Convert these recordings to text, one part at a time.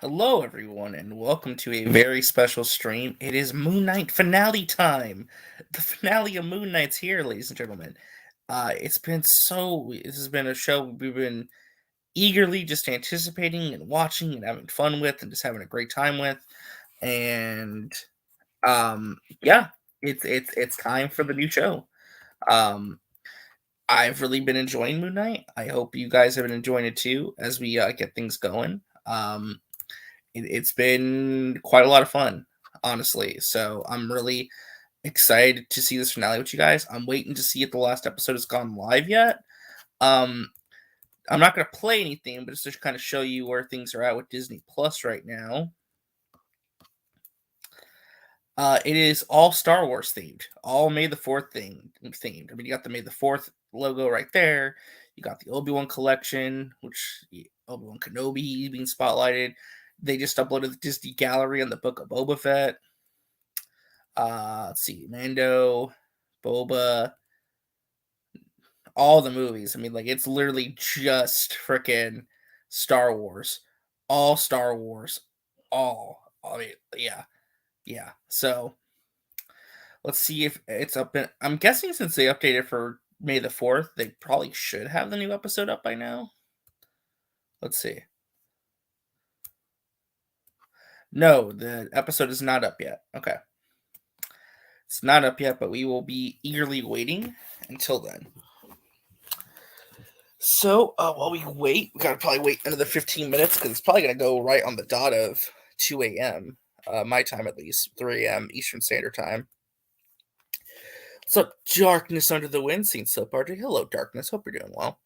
Hello, everyone, and welcome to a very special stream. It is Moon Knight finale time. The finale of Moon Knight's here, ladies and gentlemen. This has been a show we've been eagerly just anticipating and watching and having fun with and just having a great time with. And yeah, it's time for the new show. Um, I've really been enjoying Moon Knight. I hope you guys have been enjoying it too as we get things going. It's been quite a lot of fun, honestly. So I'm really excited to see this finale with you guys. I'm waiting to see if the last episode has gone live yet. Um, I'm not going to play anything, but just to kind of show you where things are at with Disney Plus right now. It is all Star Wars themed, all May the 4th themed. I mean, you got the May the 4th logo right there. You got the Obi-Wan collection, which Obi-Wan Kenobi being spotlighted. They just uploaded the Disney Gallery on the Book of Boba Fett. Let's see, Mando, Boba, all the movies. I mean, like, it's literally just freaking Star Wars. All Star Wars. All. I mean, yeah. So let's see if it's up. I'm guessing since they updated for May the 4th, they probably should have the new episode up by now. Let's see. No, the episode is not up yet. Okay. It's not up yet, but we will be eagerly waiting until then. So while we wait, we gotta probably wait another 15 minutes because it's probably gonna go right on the dot of 2 a.m. My time at least, 3 a.m. Eastern Standard Time. What's up, Darkness Under the Wind, Scene So Party? Hello, Darkness. Hope you're doing well.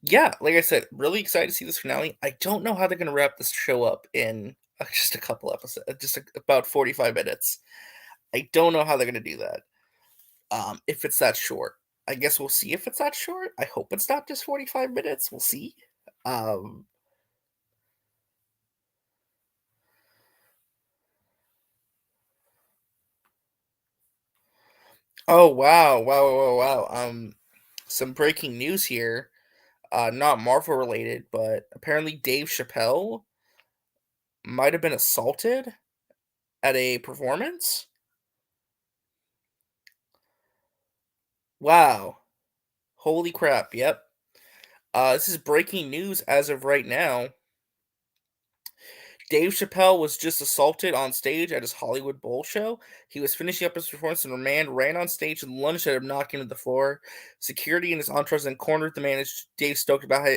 Yeah, like I said, really excited to see this finale. I don't know how they're gonna wrap this show up in just a couple episodes, about 45 minutes. I don't know how they're gonna do that. If it's that short. I guess we'll see if it's that short. I hope it's not just 45 minutes. We'll see. Um, oh wow. Some breaking news here. Not Marvel related, but apparently Dave Chappelle might have been assaulted at a performance. Wow. Holy crap. Yep. This is breaking news as of right now. Dave Chappelle was just assaulted on stage at his Hollywood Bowl show. He was finishing up his performance and a man ran on stage and lunged at him, knocking him to the floor. Security and his entourage then cornered the man as Dave stoked about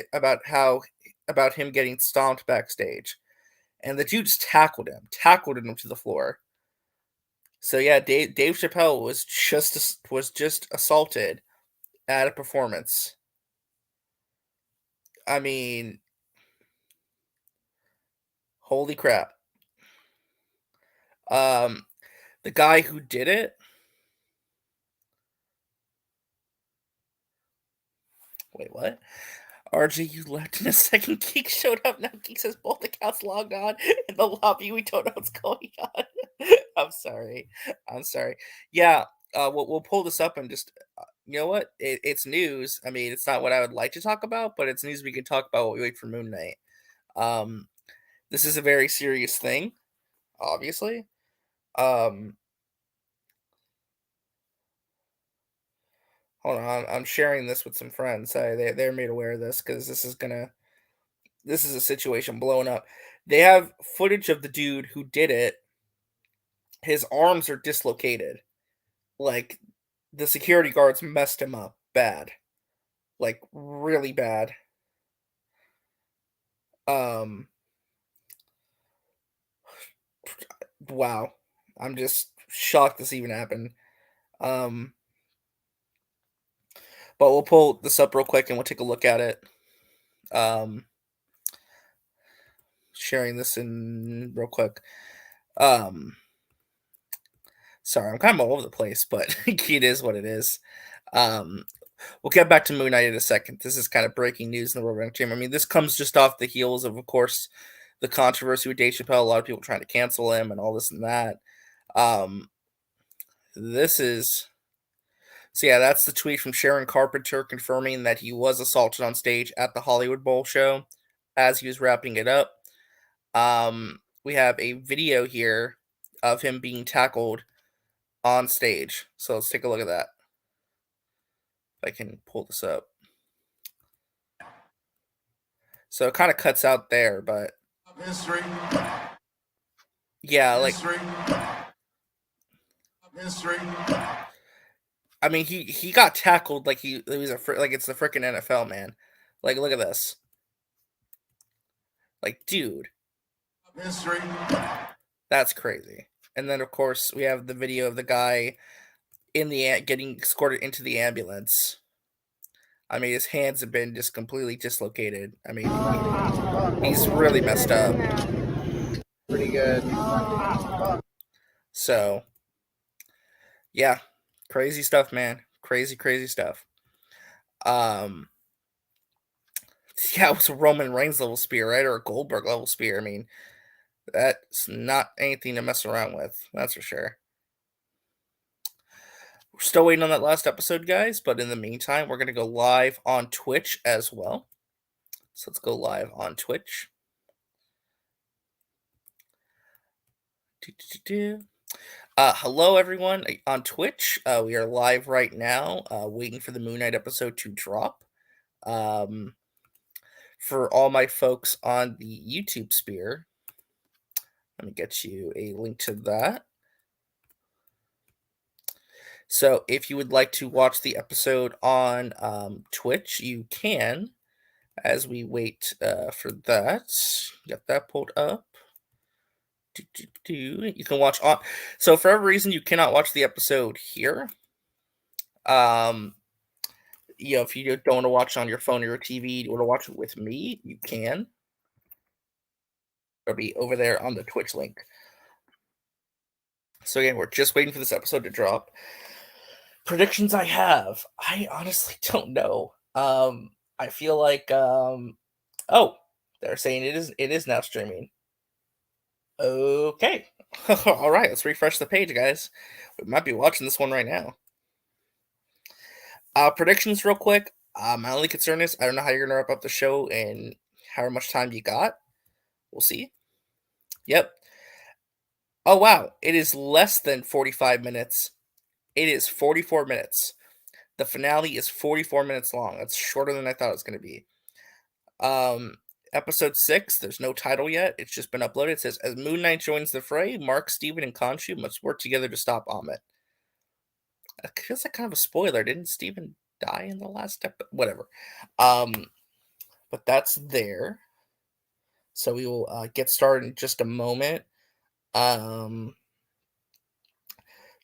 him getting stomped backstage. And the dude just tackled him to the floor. So yeah, Dave Chappelle was just assaulted at a performance. I mean, holy crap. The guy who did it. Wait, what? RJ, you left in a second. Geek showed up. Now Geek says both accounts logged on in the lobby. We don't know what's going on. I'm sorry. Yeah, we'll pull this up and just, you know what? It's news. I mean, it's not what I would like to talk about, but it's news we can talk about while we wait for Moon Knight. This is a very serious thing, obviously. Hold on, I'm sharing this with some friends. They're made aware of this because this is a situation blowing up. They have footage of the dude who did it. His arms are dislocated. Like, the security guards messed him up bad. Like, really bad. Um wow. I'm just shocked this even happened. Um but we'll pull this up real quick and we'll take a look at it. Um Sharing this in real quick. Um Sorry, I'm kind of all over the place, but it is what it is. Um, we'll get back to Moon Knight in a second. This is kind of breaking news in the World Wrestling Chamber. I mean, this comes just off the heels of course, the controversy with Dave Chappelle. A lot of people trying to cancel him and all this and that. Um, this is so yeah. That's the tweet from Sharon Carpenter confirming that he was assaulted on stage at the Hollywood Bowl show. as he was wrapping it up. We have a video here of him being tackled on stage. So let's take a look at that. If I can pull this up. So it kind of cuts out there, but history. Yeah, like history. I mean, he got tackled like he was like it's the freaking NFL, man. Like, look at this. Like, dude, history. That's crazy. And then, of course, we have the video of the guy in the getting escorted into the ambulance. I mean, his hands have been just completely dislocated. I mean, he's really messed up. Pretty good. So, yeah, crazy stuff, man. Crazy stuff. Yeah, it was a Roman Reigns level spear, right, or a Goldberg level spear. I mean, that's not anything to mess around with. That's for sure. We're still waiting on that last episode, guys, but in the meantime, we're going to go live on Twitch as well. So let's go live on Twitch. Hello, everyone on Twitch. We are live right now, waiting for the Moon Knight episode to drop. For all my folks on the YouTube sphere, let me get you a link to that. So if you would like to watch the episode on Twitch, you can. As we wait for that, get that pulled up. You can watch on. So for every reason you cannot watch the episode here, if you don't want to watch it on your phone or your TV, you want to watch it with me, you can. It'll be over there on the Twitch link. So again, we're just waiting for this episode to drop. Predictions I have, I honestly don't know. I feel like oh, they're saying it is now streaming. Okay. All right, let's refresh the page, guys. We might be watching this one right now. Predictions real quick. My only concern is I don't know how you're gonna wrap up the show and however much time you got. We'll see. Yep. Oh wow, it is less than 45 minutes. It is 44 minutes. The finale is 44 minutes long. That's shorter than I thought it was gonna be. Episode 6, there's no title yet. It's just been uploaded. It says, as Moon Knight joins the fray, Mark, Steven, and Khonshu must work together to stop Amit. It feels like kind of a spoiler. Didn't Steven die in the last episode? Whatever. But that's there. So we will get started in just a moment.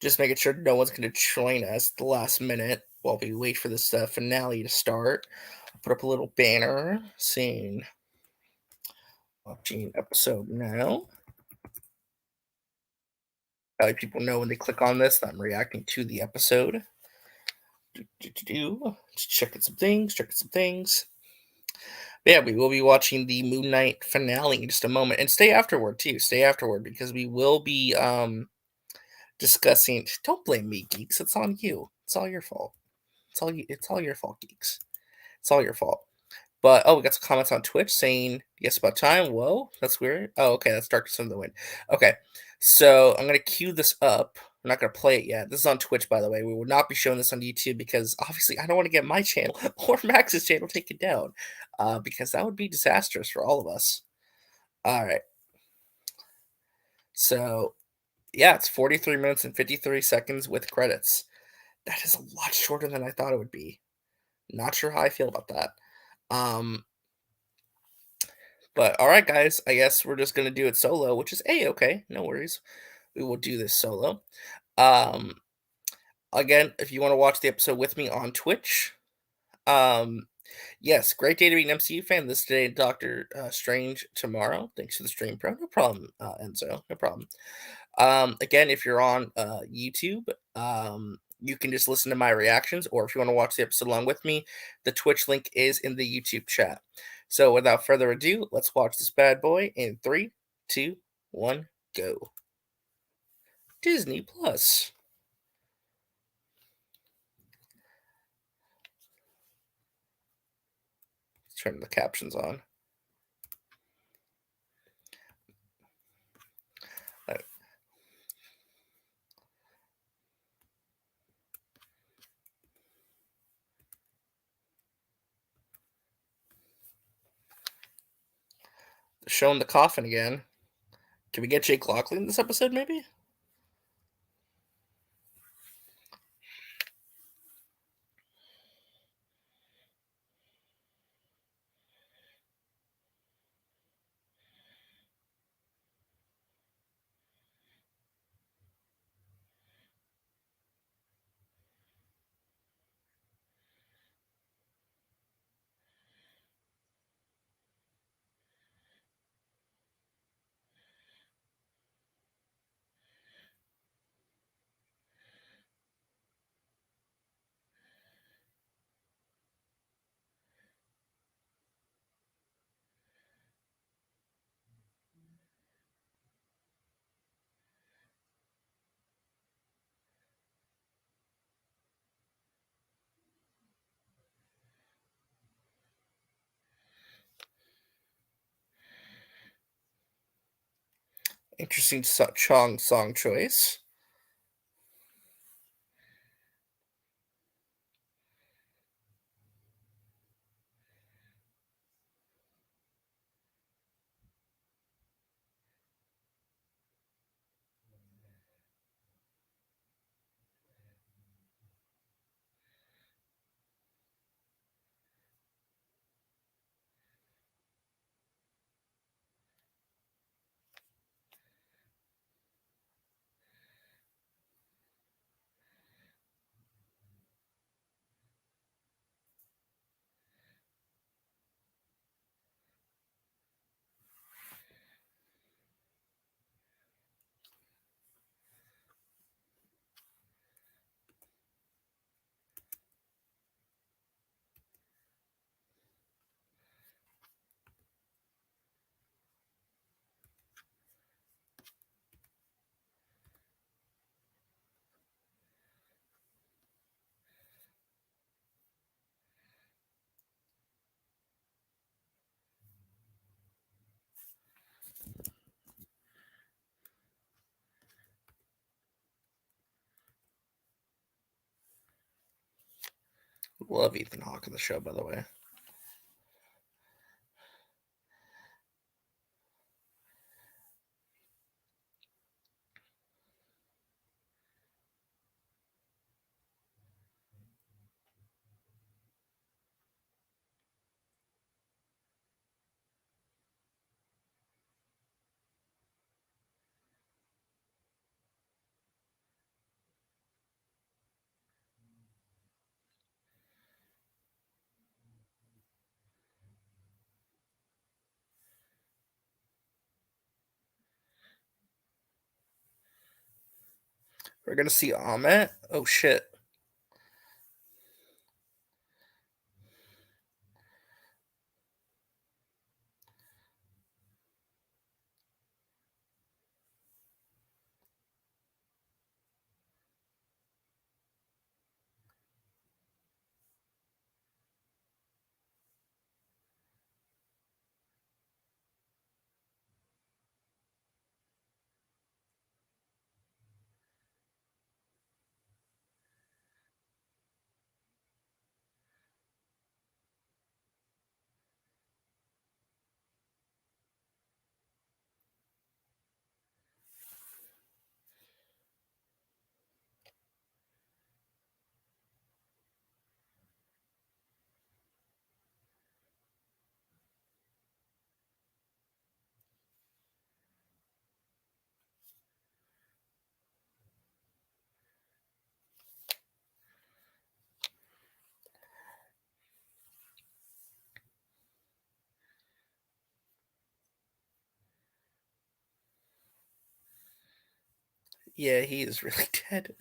Just making sure no one's going to join us at the last minute while we wait for this finale to start. I'll put up a little banner saying watching episode now. People know when they click on this that I'm reacting to the episode. Just checking some things. Yeah, we will be watching the Moon Knight finale in just a moment. And stay afterward, too. Stay afterward, because we will be discussing... Don't blame me, geeks. It's on you. It's all your fault. It's all your fault, geeks. It's all your fault. But, we got some comments on Twitch saying, yes, about time. Whoa, that's weird. Oh, okay, that's Darkness in the Wind. Okay, so I'm going to cue this up. I'm not going to play it yet. This is on Twitch, by the way. We will not be showing this on YouTube because, obviously, I don't want to get my channel or Max's channel taken down because that would be disastrous for all of us. All right. So, yeah, it's 43 minutes and 53 seconds with credits. That is a lot shorter than I thought it would be. Not sure how I feel about that. But all right, guys, I guess we're just gonna do it solo, which is okay, no worries. We will do this solo. Again, if you want to watch the episode with me on Twitch, yes, great day to be an MCU fan. This today, Doctor Strange tomorrow. Thanks for the stream, bro. No problem, Enzo. No problem. Again, if you're on YouTube, you can just listen to my reactions, or if you want to watch the episode along with me, the Twitch link is in the YouTube chat. So without further ado, let's watch this bad boy in 3, 2, 1, go. Disney Plus. Let's turn the captions on. Showing the coffin again. Can we get Jake Lockley in this episode, maybe? Interesting Chong song choice. Love Ethan Hawke in the show, by the way. We're gonna see Ahmet. Oh shit. Yeah, he is really dead.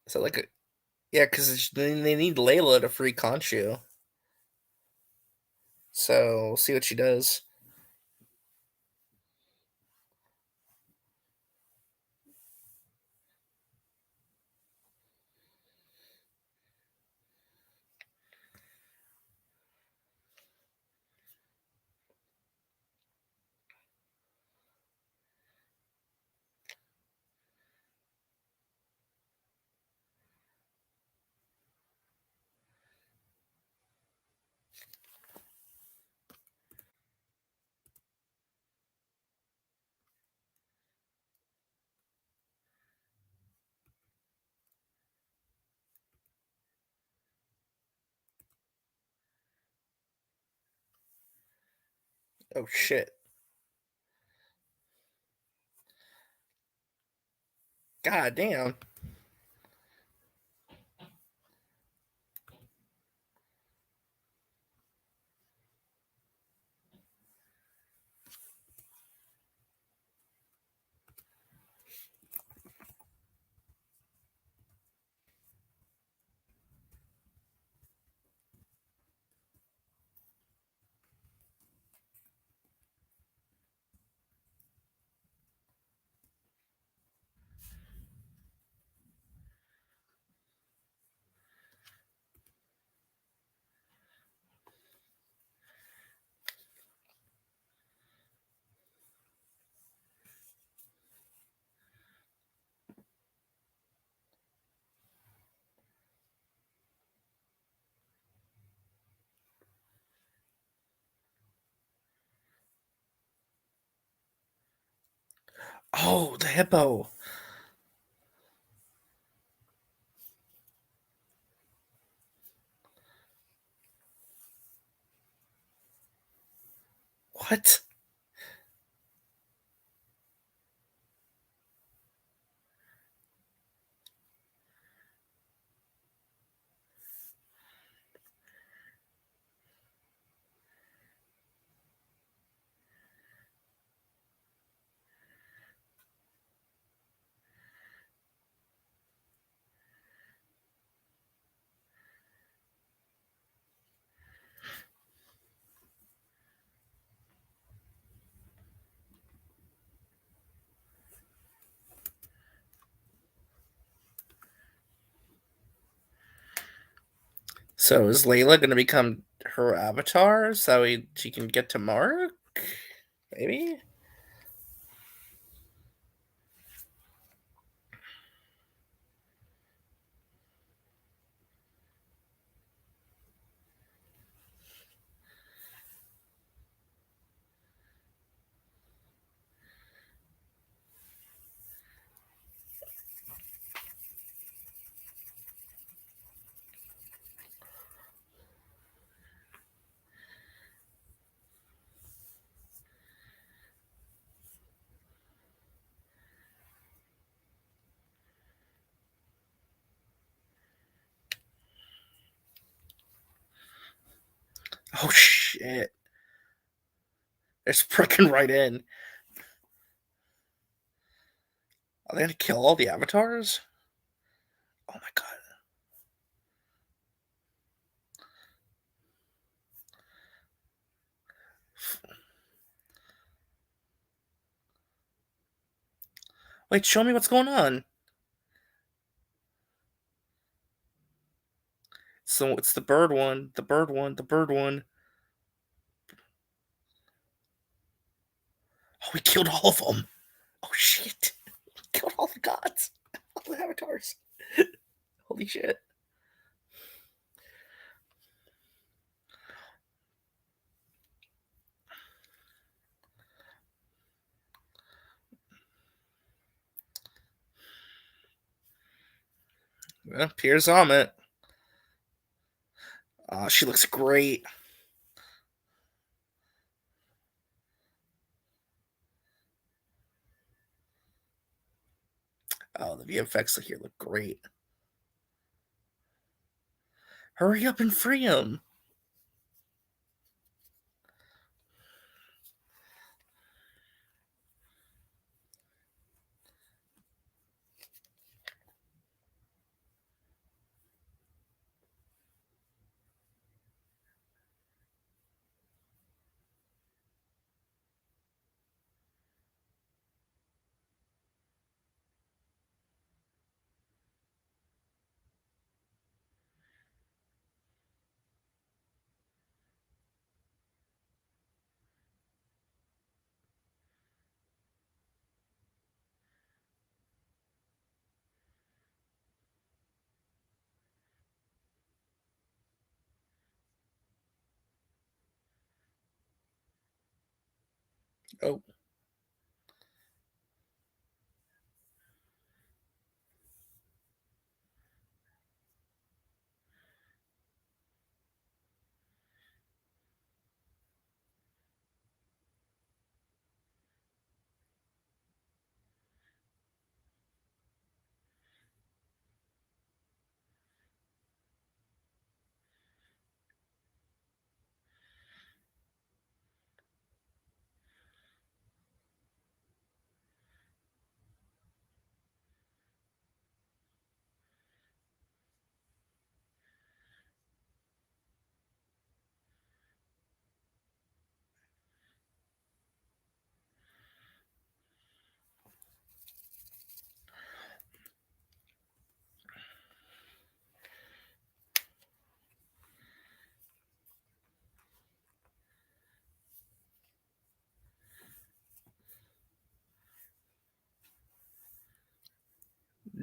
So like, yeah, because they need Layla to free Conchu. So we'll see what she does. Oh shit. God damn. Oh, the hippo. What? So is Layla gonna become her avatar so she can get to Mark? Maybe? Oh shit. They're freaking right in. Are they gonna kill all the avatars? Oh my god. Wait, show me what's going on. So it's the bird one, the bird one, the bird one. Oh, we killed all of them. Oh shit. We killed all the gods. All the avatars. Holy shit. Well, Pierre's on it. She looks great. Oh, the VFX here look great. Hurry up and free him. Oh,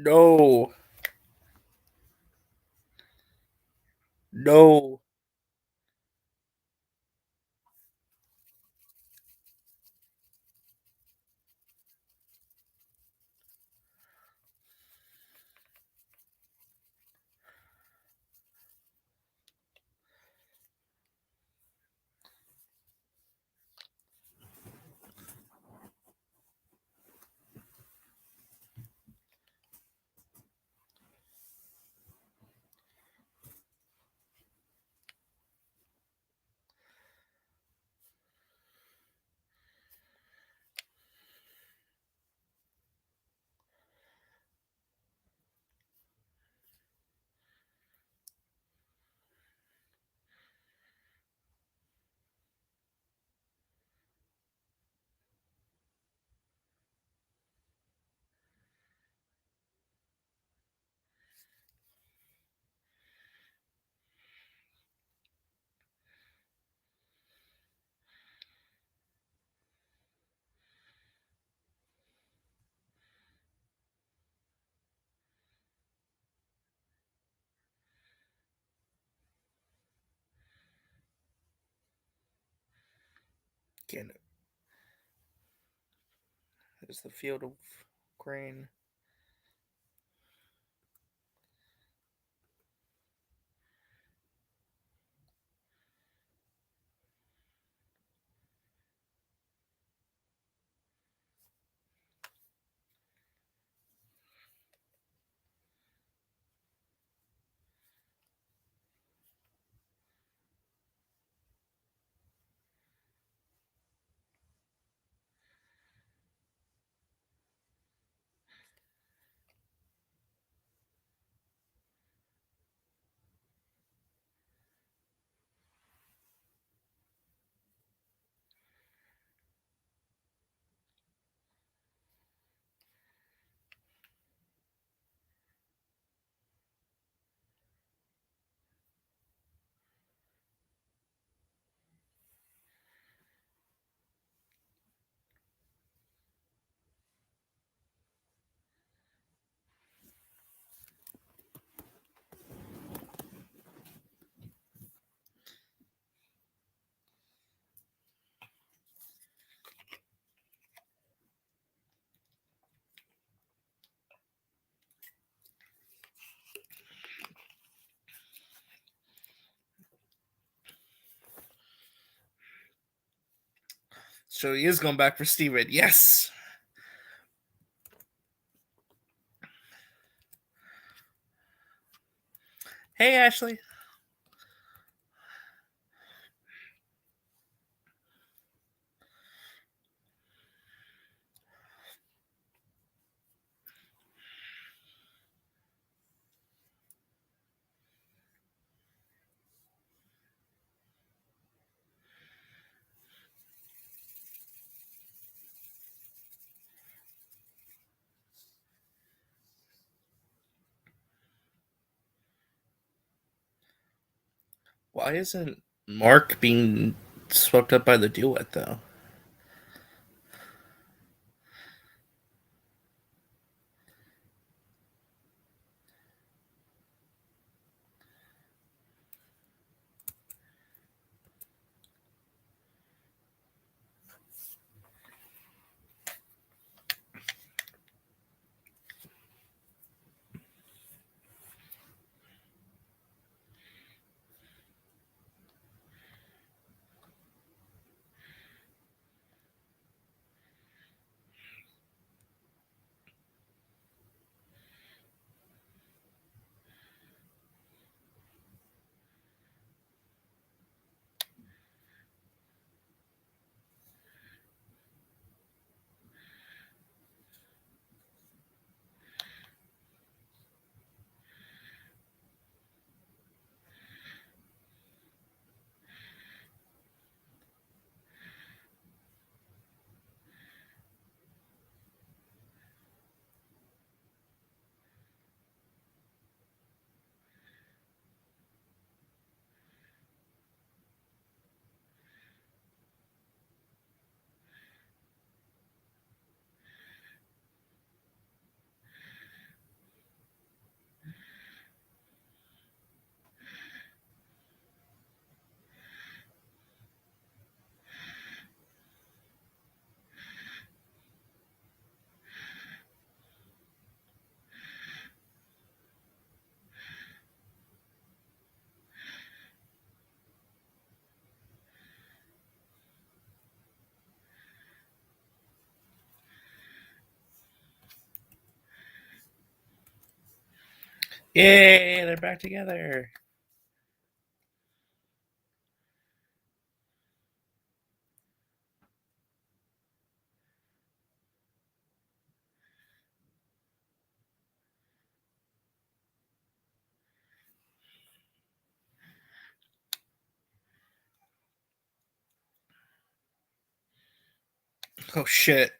No. No. Again, there's the field of grain. So he is going back for Steven. Yes. Hey, Ashley. Why isn't Mark being swept up by the duet, though? Yay, they're back together. Oh shit.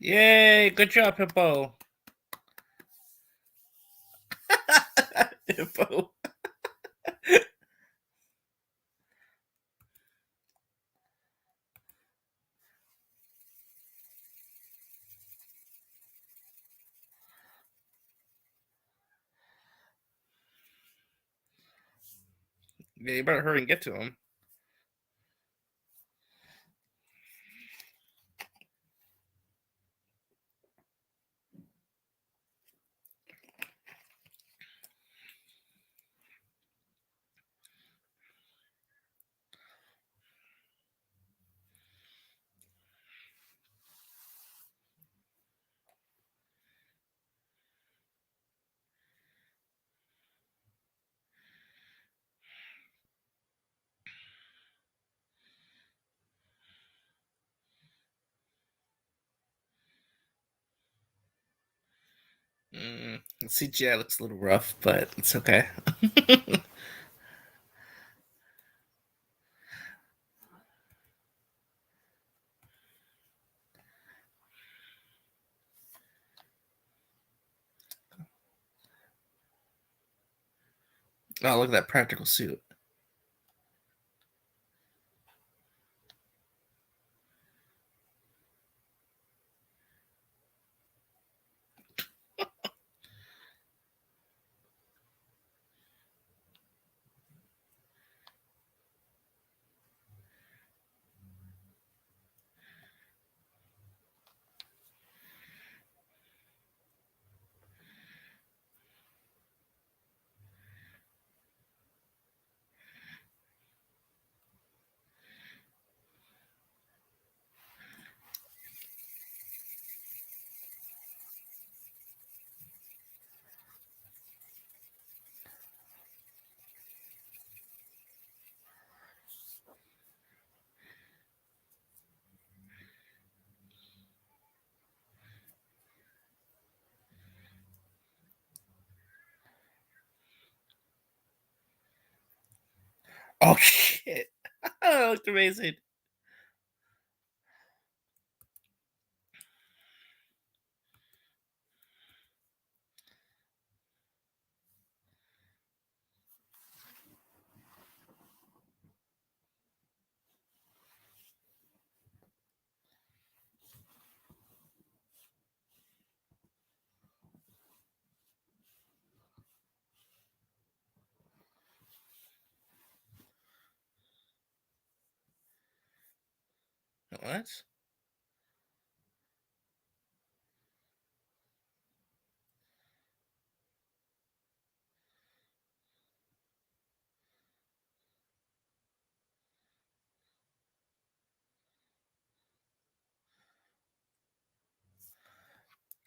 Yay, good job, Hippo. Hippo. Yeah, you better hurry and get to him. CGI looks a little rough, but it's okay. Oh, look at that practical suit. Oh shit. That looked amazing. What?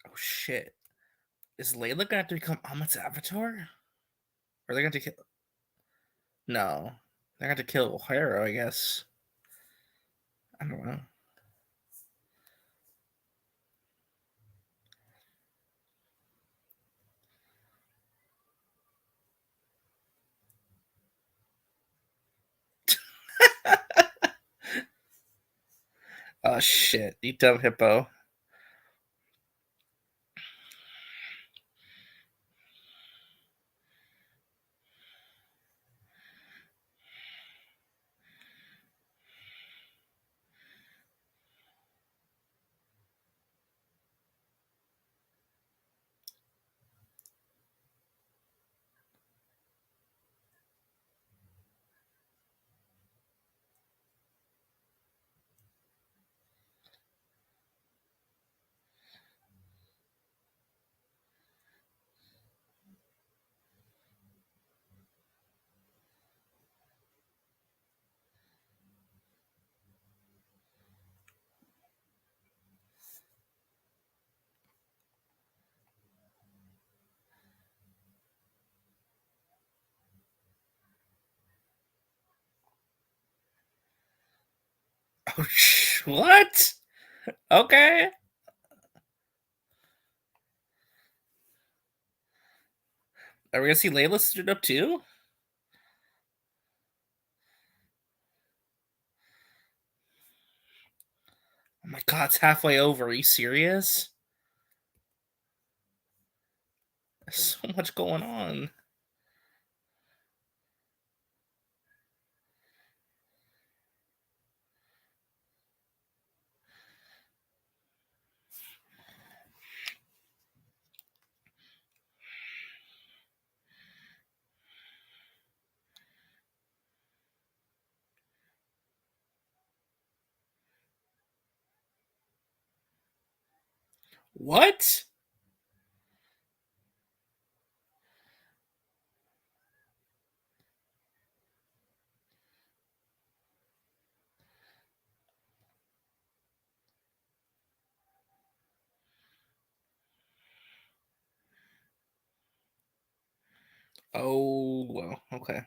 Oh shit. Is Layla gonna have to become Ahmed's avatar? Or are they going to kill? No. They're going to kill O'Hara, I guess. I don't know. Oh shit. You dumb hippo. Oh, what? Okay. Are we gonna see Layla stood up too? Oh my god, it's halfway over. Are you serious? There's so much going on. What? Oh, well, okay.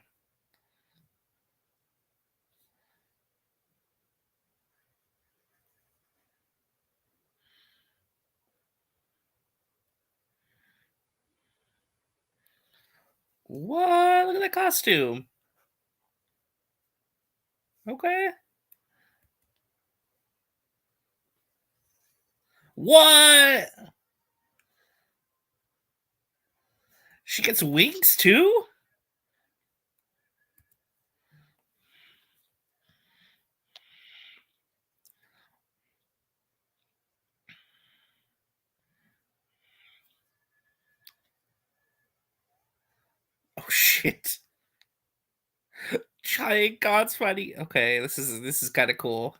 What? Look at that costume. Okay. What? She gets wings too? Oh shit. Giant gods fighting. Okay, this is kind of cool.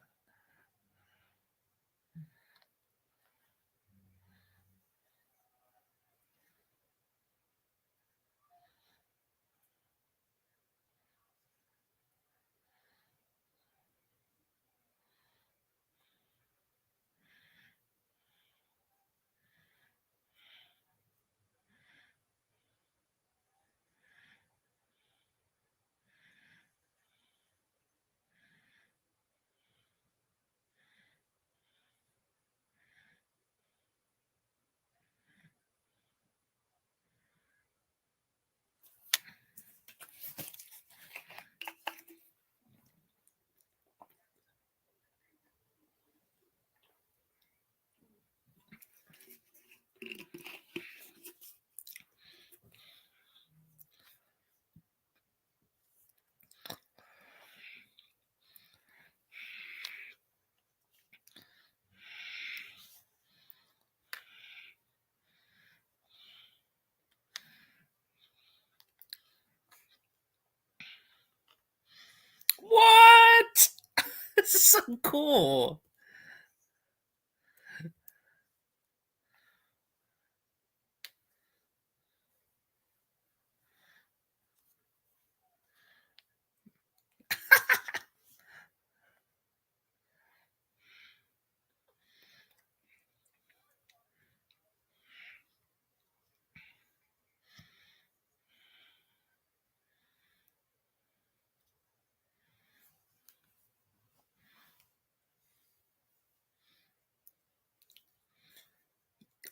What? This is so cool.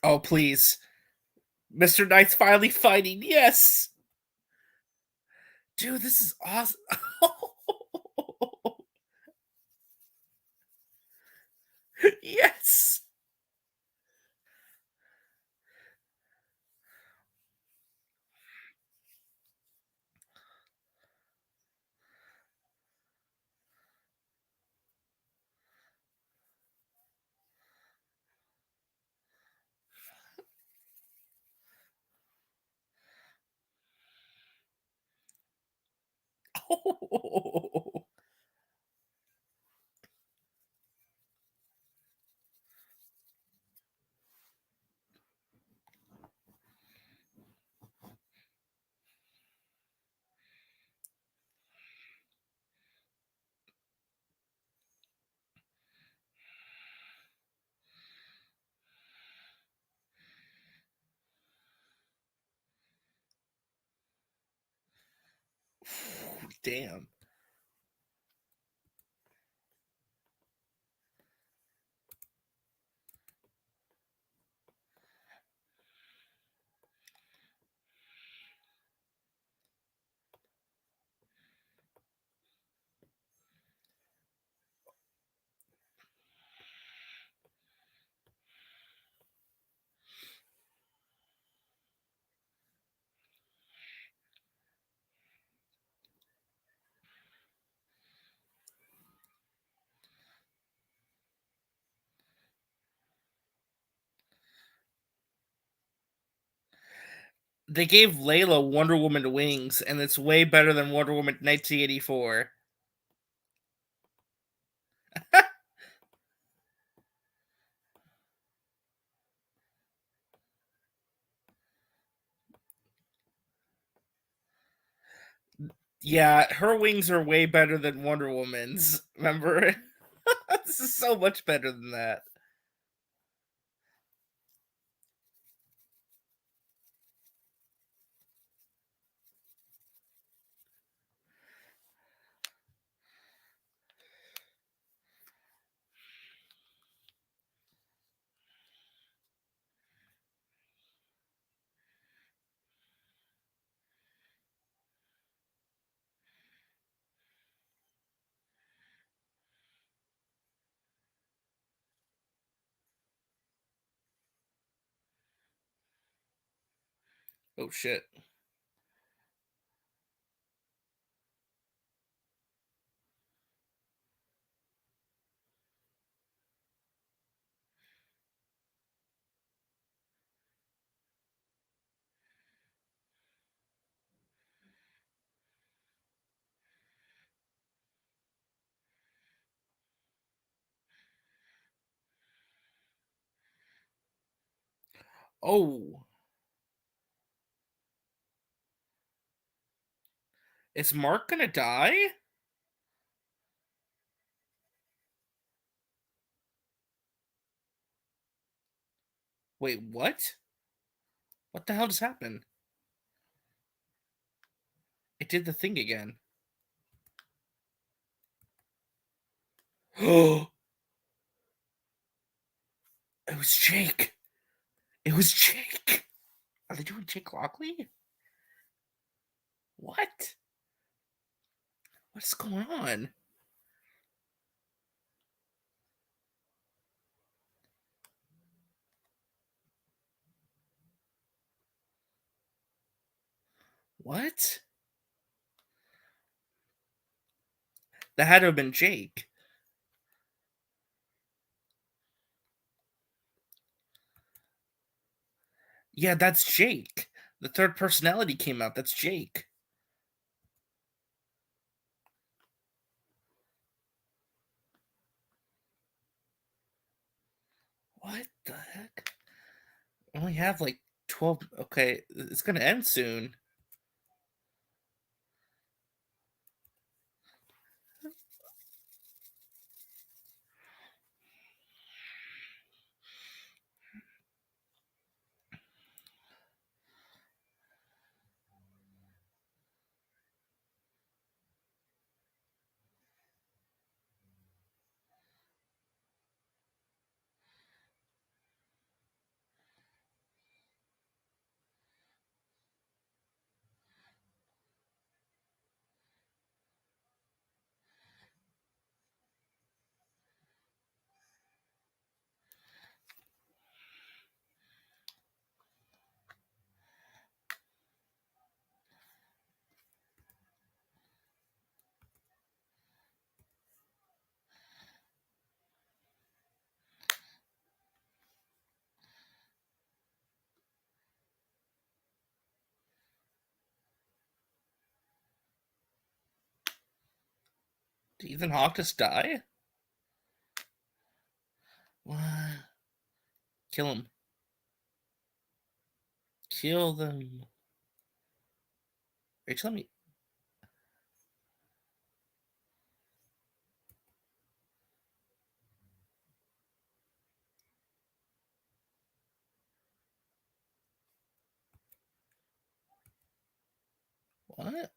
Oh, please. Mr. Knight's finally fighting. Yes. Dude, this is awesome. Yes. Oh, damn. They gave Layla Wonder Woman wings, and it's way better than Wonder Woman 1984. Yeah, her wings are way better than Wonder Woman's. Remember? This is so much better than that. Oh shit. Oh, is Mark gonna die? Wait, what? What the hell just happened? It did the thing again. Oh, it was Jake. It was Jake. Are they doing Jake Lockley? What? What's going on? What? That had to have been Jake. Yeah, that's Jake. The third personality came out. That's Jake. What the heck? I only have like 12. Okay, it's gonna end soon. Did Ethan Hawke just die? What? Kill him. Kill them. Are you telling me? What?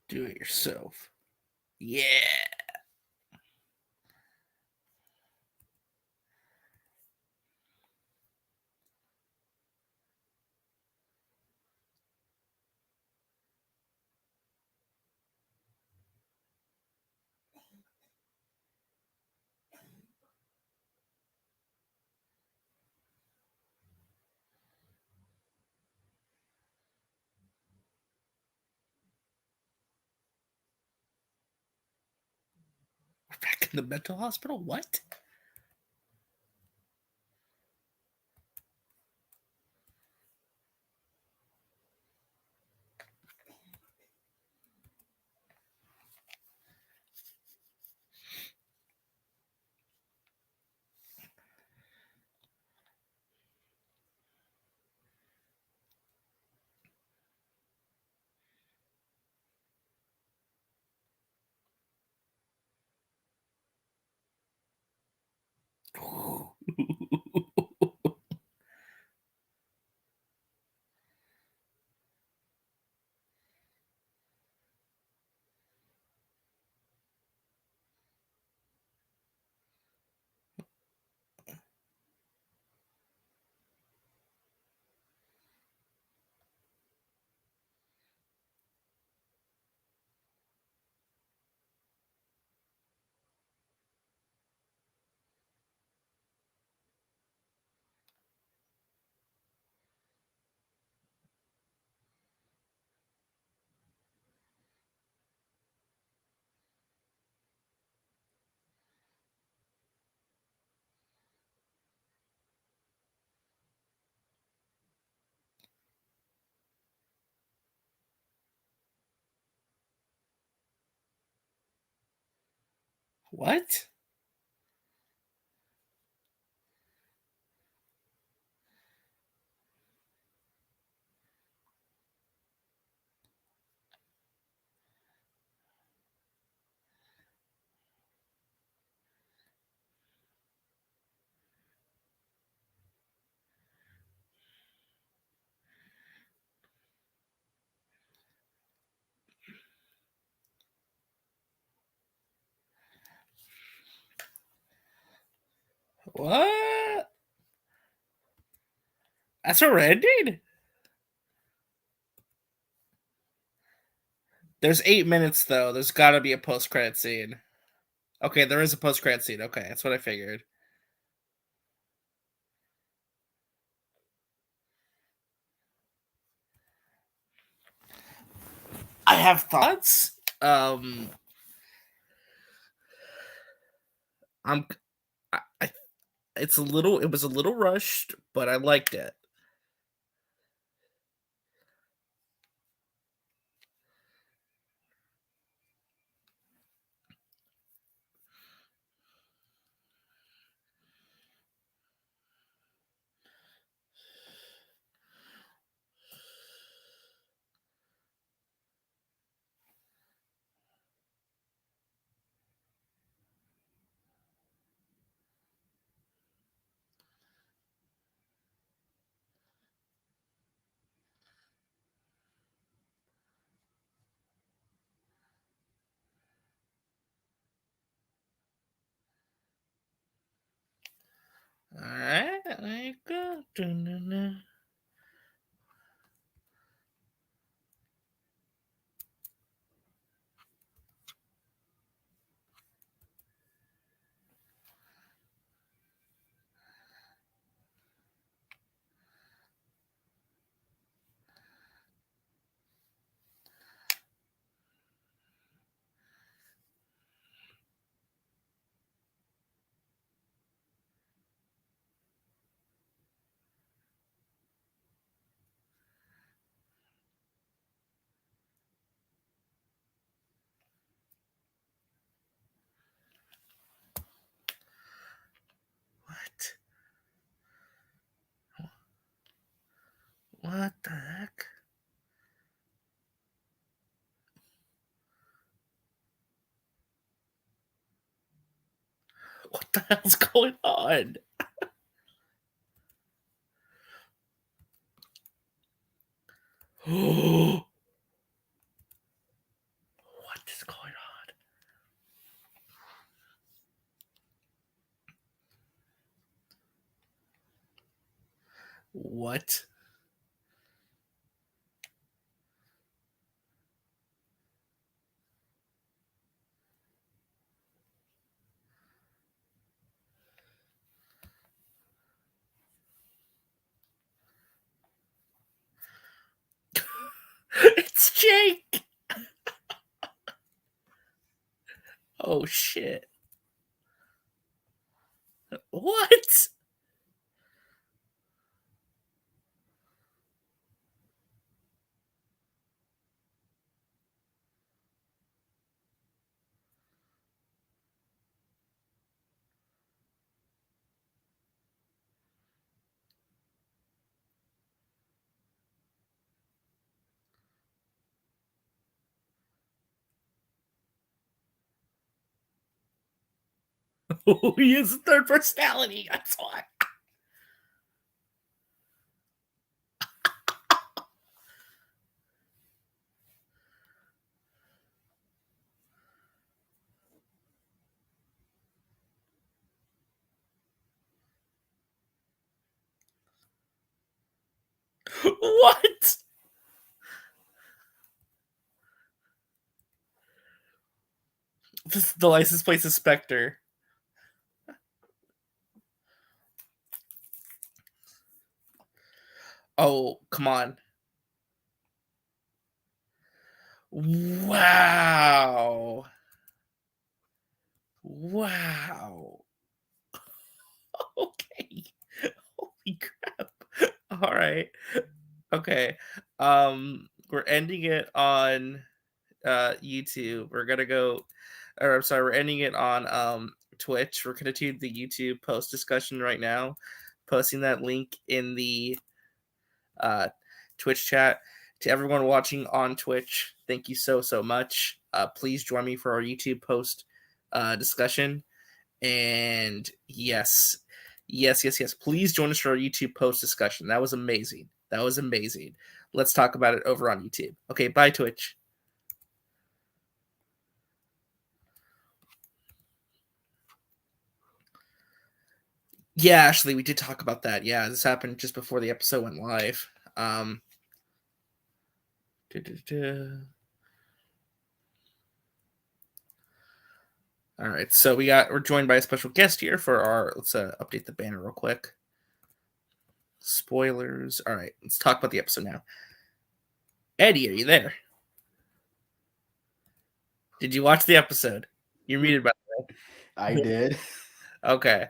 Do it yourself. Yeah. In the mental hospital? What? What? What? That's where we're ending? There's 8 minutes though. There's got to be a post-credit scene. Okay, there is a post-credit scene. Okay, that's what I figured. I have thoughts. I'm. It's a little. It was a little rushed, but I liked it. All right, there you go. What? What the heck? What the hell's going on? What is going on? What? It's Jake. Oh shit. What? He is a third personality. That's why. What? The license plate is Spectre. Oh, come on. Wow. Wow. Okay. Holy crap. All right. Okay. We're ending it on YouTube. We're gonna go, or I'm sorry, we're ending it on Twitch. We're gonna do the YouTube post discussion right now. Posting that link in the uh Twitch chat. To everyone watching on Twitch, thank you so much. Please join me for our YouTube post discussion. And yes. Please join us for our YouTube post discussion. That was amazing. That was amazing. Let's talk about it over on YouTube. Okay, bye, Twitch. Yeah, Ashley, we did talk about that. Yeah, this happened just before the episode went live. All right, so we're joined by a special guest here for our. Let's update the banner real quick. Spoilers. All right, let's talk about the episode now. Eddie, are you there? Did you watch the episode? You're muted, by the way. I did. Okay.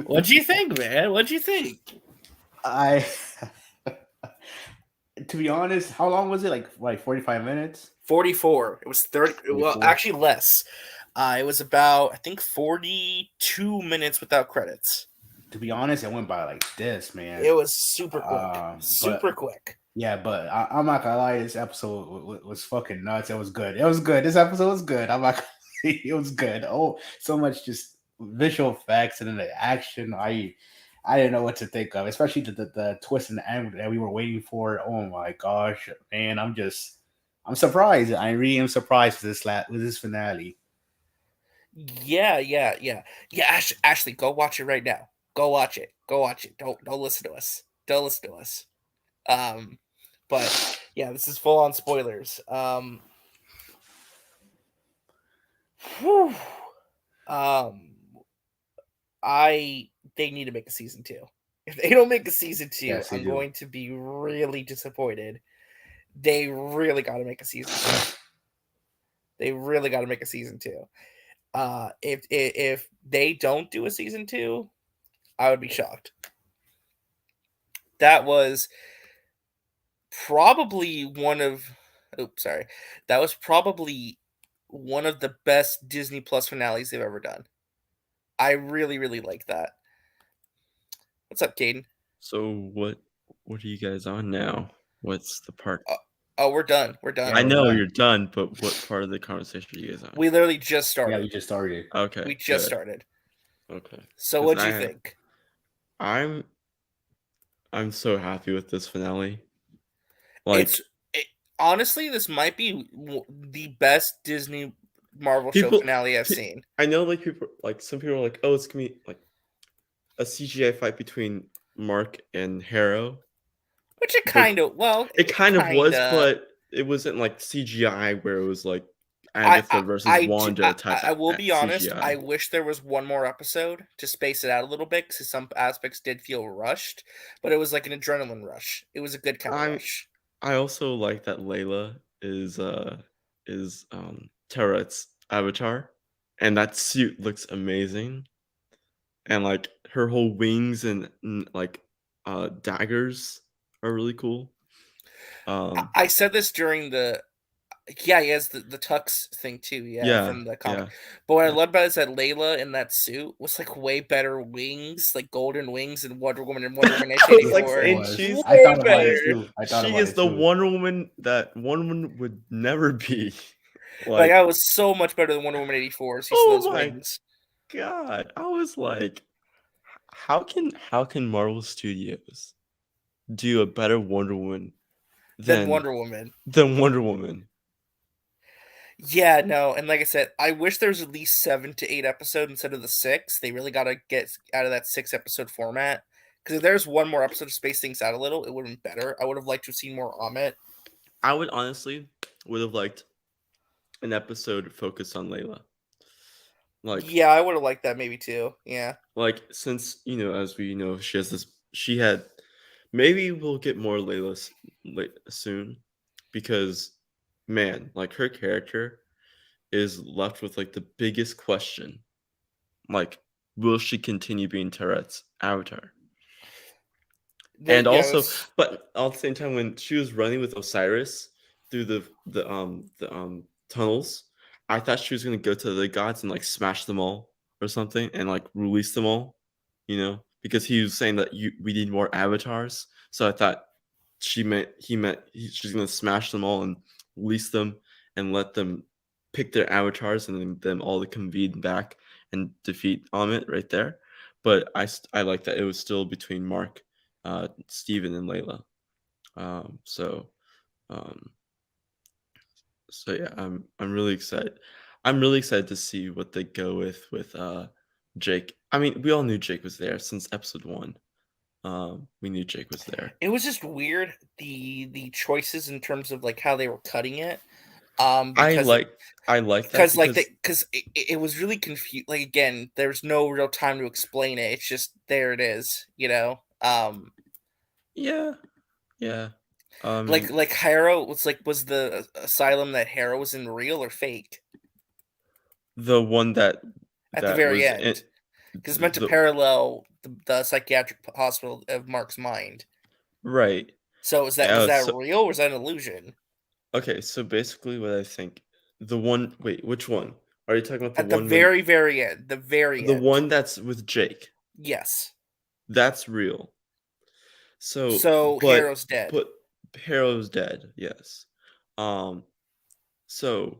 What'd you think, man? What'd you think? I to be honest, how long was it? Like 45 minutes? 44. It was 30. 44. Well, actually less. It was about, I think, 42 minutes without credits. To be honest, it went by like this, man. It was super quick. Super quick. Yeah, but I'm not gonna lie. This episode was fucking nuts. It was good. It was good. This episode was good. I'm not gonna it was good. Oh, so much just visual effects and then the action. I didn't know what to think of, especially the twist in the end that we were waiting for. Oh my gosh, man! I'm surprised. I really am surprised with this finale. Yeah. Ashley, go watch it right now. Go watch it. Don't listen to us. Don't listen to us. But yeah, this is full on spoilers. Whew. They need to make a season 2. If they don't make a season 2, Yes, I'm going to be really disappointed. They really got to make a season 2. They really got to make a season 2. If they don't do a season 2, I would be shocked. That was probably one of the best Disney Plus finales they've ever done. I really like that. What's up, Caden? So what are you guys on now? What's the part? Oh, we're done. I know you're done, but what part of the conversation are you guys on? We literally just started. Yeah, we just started. Okay. We just started. Okay. So what'd you think? I'm so happy with this finale. Honestly, this might be the best Disney Marvel show finale I've seen. I know, some people are like, oh, it's gonna be like a CGI fight between Mark and Harrow. Which it kind of was, but it wasn't like CGI where it was like Agatha versus Wanda type. I will be honest. I wish there was one more episode to space it out a little bit because some aspects did feel rushed, but it was like an adrenaline rush. It was a good kind of rush. I also like that Layla is Terret's avatar, and that suit looks amazing. and like her whole wings and like daggers are really cool. I said this during the yeah, he has the tux thing too, yeah, Yeah, from the comic. yeah, But what I yeah. loved about it is that Layla in that suit was like way better wings, like golden wings in Wonder Woman and Wonder Woman I was like, 1984. and was. she's I thought Way about it better. too. I thought she about is it the too. Wonder Woman that Wonder Woman would never be. Like I was so much better than Wonder Woman 84 using oh those my wings. god, I was like, how can Marvel Studios do a better Wonder Woman Than than Wonder Woman. Wonder Woman? Yeah, no, and like I said, I wish there was at least 7 to 8 episodes instead of the 6. They really got to get out of that 6-episode format. Because if there's one more episode to space things out a little, it would have been better. I would have liked to have seen more Amit. I would honestly would have liked an episode focused on Layla. Like, Yeah, I would have liked that maybe too. Yeah. like since as we know, she has this. She had. Maybe we'll get more Layla soon, because man, like her character is left with like the biggest question. Like, will she continue being Tourette's avatar? And also, Yes. but at the same time, when she was running with Osiris through the tunnels, I thought she was gonna go to the gods and like smash them all or something and like release them all, because he was saying that we need more avatars. So I thought she's gonna smash them all and release them and let them pick their avatars and then them all to convene back and defeat Amit right there. But I like that it was still between Mark, Steven, and Layla. Um, so um, so yeah, I'm really excited. I'm really excited to see what they go with Jake. I mean, we all knew Jake was there since episode 1. We knew Jake was there. It was just weird the choices in terms of like how they were cutting it. I Because like that because it was really confused. Like again, there's no real time to explain it. It's just there it is, yeah. Like Harrow was the asylum that Harrow was in real or fake The one that at the very was end? Because it's meant to the parallel the psychiatric hospital of Mark's mind. right. So was that real or was that an illusion? Okay, so basically what I think, which one? Are you talking about the At the one very, very end. the one that's with Jake? Yes. That's real. So Harrow's dead. But Harrow's dead, yes. So,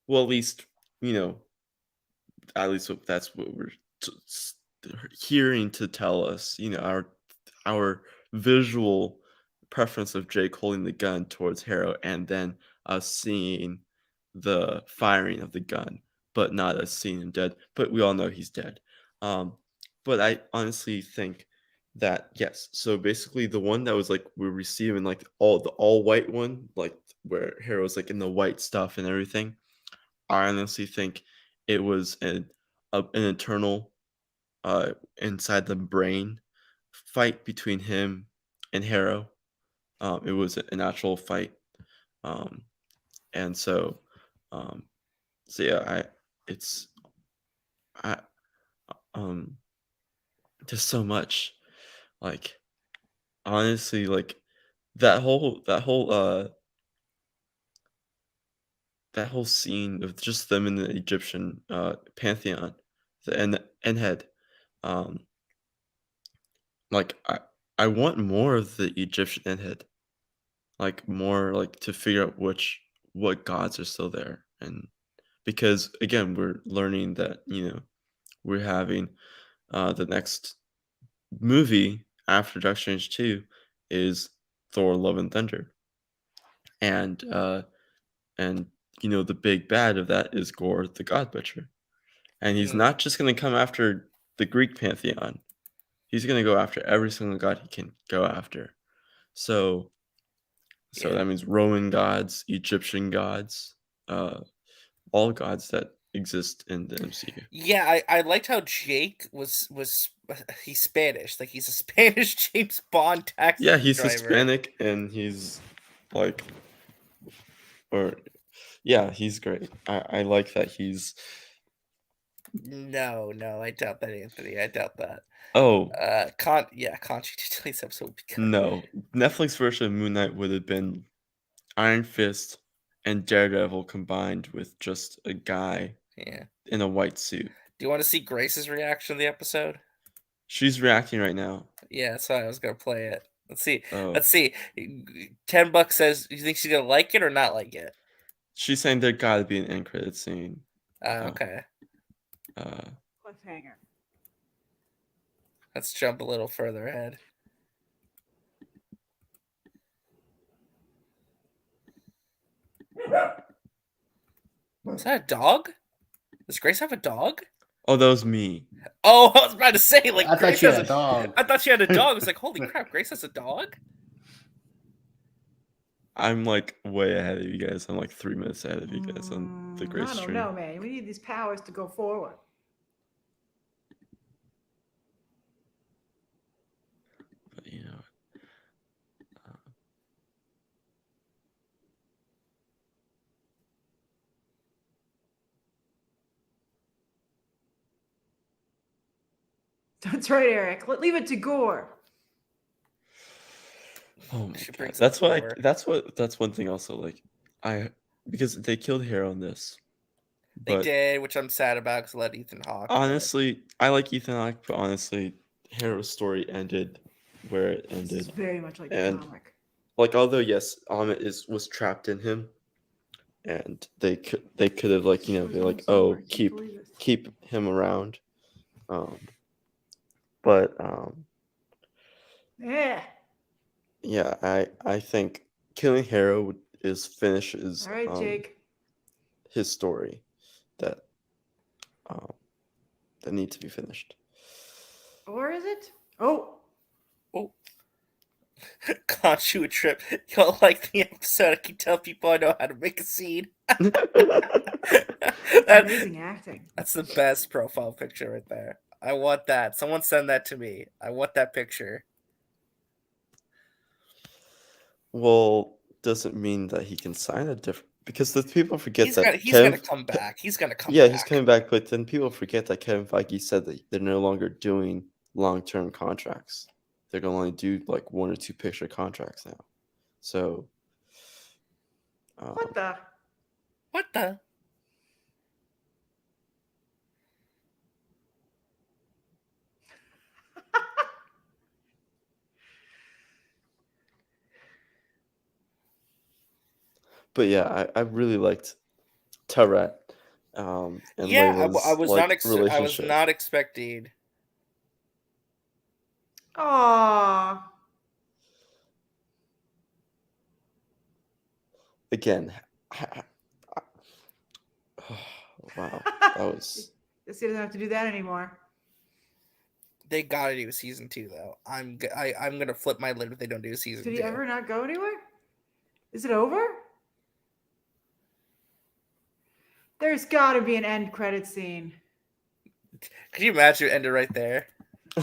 well, at least, that's what we're hearing to tell us, our visual preference of Jake holding the gun towards Harrow, and then us seeing the firing of the gun, but not us seeing him dead. But we all know he's dead. But I honestly think that yes. So basically, the one that was like we're receiving like all white one, like where Harrow's like in the white stuff and everything. I honestly think it was an internal inside the brain fight between him and Harrow. It was an actual fight, and so yeah, I there's so much, like, honestly, like that whole scene of just them in the Egyptian pantheon, the Enhead. Um, like I want more of the Egyptian Enhead, like more like to figure out what gods are still there, and because again we're learning that we're having the next movie after Doctor Strange 2 is Thor: Love and Thunder, and the big bad of that is Gore the God Butcher. And he's not just going to come after the Greek pantheon. He's going to go after every single god he can go after. So that means Roman gods, Egyptian gods, all gods that exist in the MCU. Yeah, I liked how Jake was he's Spanish. Like he's a Spanish James Bond taxi Yeah, he's driver. Hispanic and he's like he's great. I like that he's No, I doubt that, Anthony. I doubt that. Oh, Conchi today's episode would be good. no. Netflix version of Moon Knight would have been Iron Fist and Daredevil combined with just a guy Yeah. in a white suit. Do you want to see Grace's reaction to the episode? She's reacting right now. Yeah, so I was gonna play it. Let's see. Oh. Let's see. $10 says, you think she's gonna like it or not like it? She's saying there gotta be an end credit scene. Okay. Cliffhanger. Let's jump a little further ahead. Is that a dog? Does Grace have a dog? Oh, that was me. Oh, I was about to say, like, I thought Grace she has had a dog. I thought she had a dog. I was like, holy crap, Grace has a dog? I'm like way ahead of you guys. I'm like 3 minutes ahead of you guys on the Grace I don't stream. know, man. We need these powers to go forward. But you know, That's right, Eric. Leave it to Gore. oh my She god, brings that's up why. Thor. That's one thing. Also, like because they killed Hero in this. They But did, which I'm sad about because I let Ethan Hawke. honestly, I like Ethan Hawke, but honestly, Hero's story ended where it This is ended. very much like And- the comic. Like, although yes, Amit was trapped in him, and they could have like they're like, oh, keep him around, but Yeah. yeah, I think killing Hero finishes All right, Jake. his story that need to be finished. Or is it? Oh. Can't you a trip? Y'all like the episode? I can tell people I know how to make a scene. Amazing acting. That's the best profile picture right there. I want that. Someone send that to me. I want that picture. Well, doesn't mean that he can sign a different, because the people forget He's that gonna come back. He's gonna come yeah, back. he's coming back, but then people forget that Kevin Feige said that they're no longer doing long-term contracts. They're gonna only do like 1 or 2 picture contracts now. So What the? What the? but yeah, I really liked Tyrett and Yeah, I Layla's, was like, I was relationship. not expecting. Aww. Again, wow, that was Guess he doesn't have to do that anymore. They gotta do a season 2 though. I'm gonna flip my lid if they don't do a season 2. Did he ever not go anywhere? Is it over? There's got to be an end credit scene. Could you imagine it ended right there?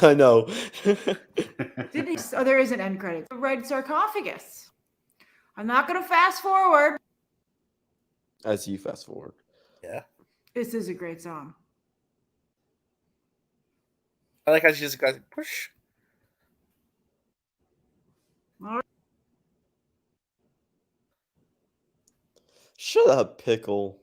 I know. Didn't he? Oh, there is an end credit. The red sarcophagus. I'm not going to fast forward. As you fast forward. Yeah. This is a great song. I like how she just goes push. Shut up, Pickle.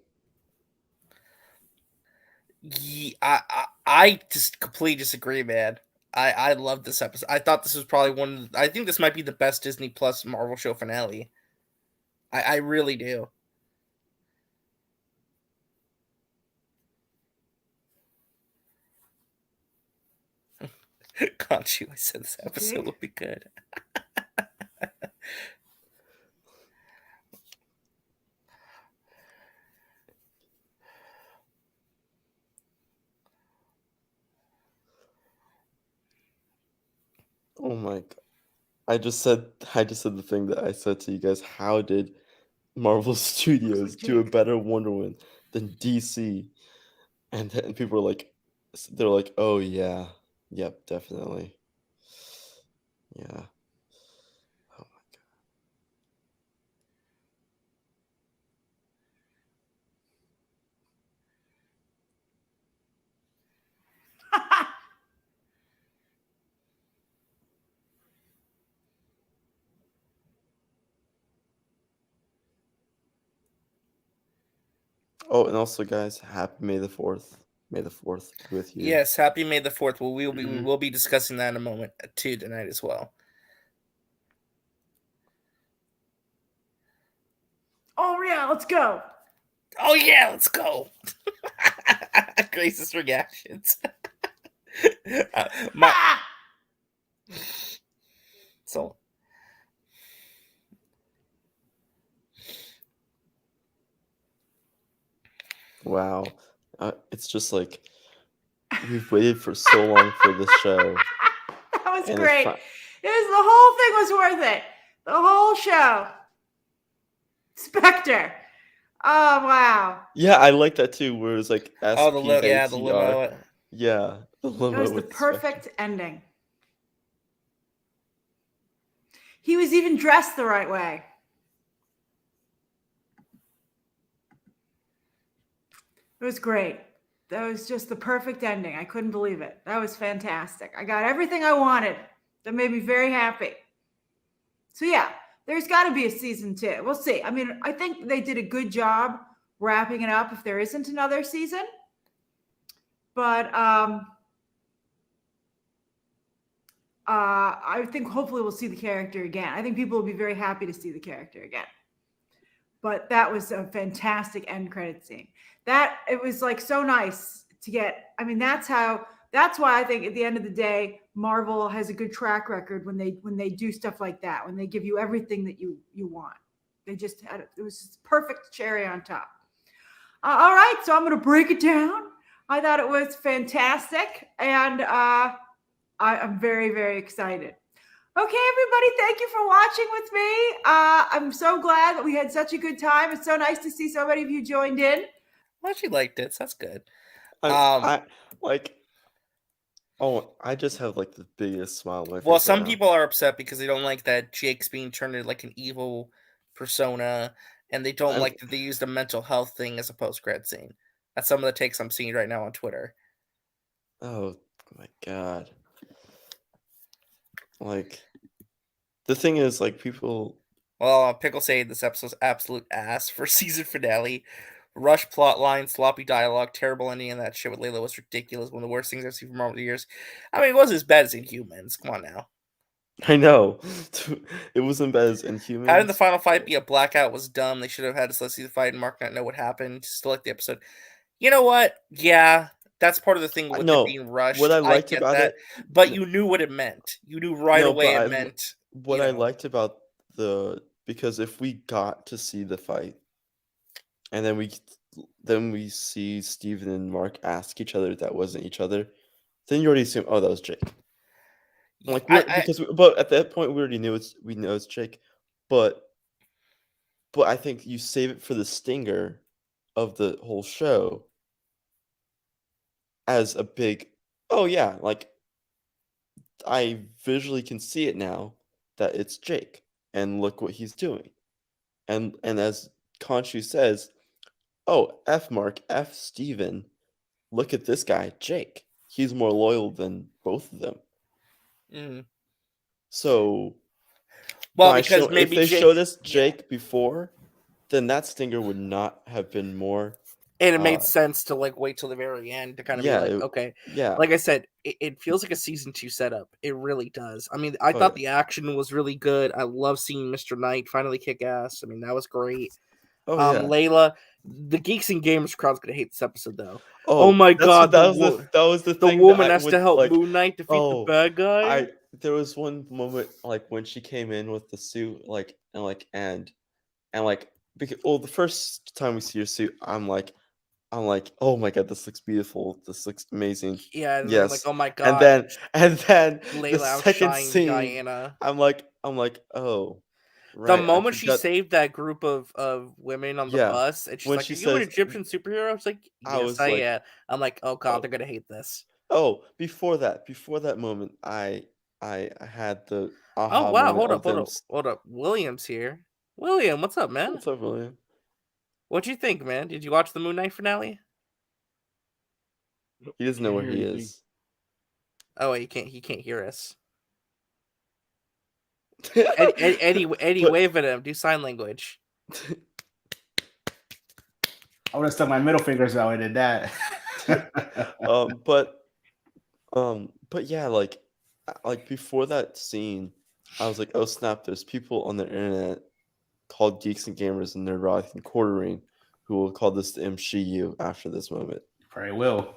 Yeah, I just completely disagree, man. I love this episode. I thought this was probably I think this might be the best Disney Plus Marvel show finale. I really do. Can't you? I said this episode will be good. Oh my god. I just said the thing that I said to you guys. How did Marvel Studios do a better Wonder Woman than DC? And then people were like, they're like, oh yeah, yep, definitely. Yeah. Oh my god. Oh, and also, guys, happy May the 4th. May the 4th be with you. Yes, happy May the 4th. Well, we Mhm. will be discussing that in a moment too tonight as well. Oh yeah, let's go. Oh yeah, let's go. Grace's reactions. My Ah! so Wow. It's just like we've waited for so long for this show. That was And great. The whole thing was worth it. The whole show. Spectre. Oh wow. Yeah, I like that too. Where it was like oh the limo, yeah, the SPATR. limo. Yeah, the It limo was the with Spectre. perfect ending. He was even dressed the right way. It was great. That was just the perfect ending. I couldn't believe it. That was fantastic. I got everything I wanted. That made me very happy. So yeah, there's got to be a season 2. We'll see. I mean, I think they did a good job wrapping it up if there isn't another season. But I think hopefully we'll see the character again. I think people will be very happy to see the character again. But that was a fantastic end credit scene. That it was like so nice to get. I mean, that's why I think at the end of the day, Marvel has a good track record when they do stuff like that, when they give you everything that you want. They just had it was just perfect cherry on top. All right, so I'm going to break it down. I thought it was fantastic, and I'm very, very excited. Okay, everybody, thank you for watching with me. I'm so glad that we had such a good time. It's so nice to see so many of you joined in. I actually liked it. So that's good. I like. Oh, I just have like the biggest smile on my face. Well, some right now. people are upset because they don't like that Jake's being turned into like an evil persona, and they don't like that they used a mental health thing as a post-credit scene. That's some of the takes I'm seeing right now on Twitter. Oh my god. Like, the thing is, like, people. Well, Pickle say this episode's absolute ass for season finale. Rush plot line, sloppy dialogue, terrible ending, and that shit with Layla was ridiculous. One of the worst things I've seen from Marvel years. I mean, it wasn't as bad as Inhumans. Come on now. I know. It wasn't bad as Inhumans. Having the final fight be a blackout was dumb. They should have had us let's see the fight and Mark not know what happened. Still like the episode. You know what? Yeah, that's part of the thing with it being rushed. What I liked get about that, it, but you knew what it meant. You knew right away it meant. What I liked about because if we got to see the fight, and then we see Steven and Mark ask each other if that wasn't each other, then you already assume, oh, that was Jake. Like, but at that point we already knew it's Jake, but I think you save it for the stinger of the whole show as a big, oh yeah, like I visually can see it now that it's Jake, and look what he's doing, and as Khonshu says, oh, F Mark, F Steven, look at this guy, Jake. He's more loyal than both of them. Mm. So, well, because maybe if they showed us Jake before, then that stinger would not have been more. And it made sense to like wait till the very end to kind of be like, okay, yeah. Like I said, it feels like a season 2 setup. It really does. I mean, I thought the action was really good. I love seeing Mr. Knight finally kick ass. I mean, that was great. Oh yeah, Layla, the Geeks and Gamers crowd's gonna hate this episode though. Oh my god, that was the thing. The woman has to help Moon Knight defeat the bad guy. There was one moment like when she came in with the suit, and because the first time we see her suit, I'm like, oh my god, this looks beautiful. This looks amazing. Yeah, and yes. like, oh my god. And then Layla the second scene, Diana. I'm like, oh. Right, the moment she saved that group of women on the bus, and she's like, "Are you an Egyptian superhero?" I was like, "Yes, I am." I'm like, "Oh god, they're gonna hate this." Oh, before that moment, I had the aha. Oh wow, hold up. William's here. William, what's up, man? What's up, William? What'd you think, man? Did you watch the Moon Knight finale? He doesn't know where he is. Oh, he can't hear us. Eddie, wave at him. Do sign language. I would have stuck my middle fingers out and did that. But yeah, like before that scene, I was like, oh snap! There's people on the internet called geeks and gamers and nerdrock and quartering who will call this the MCU after this moment. Probably will.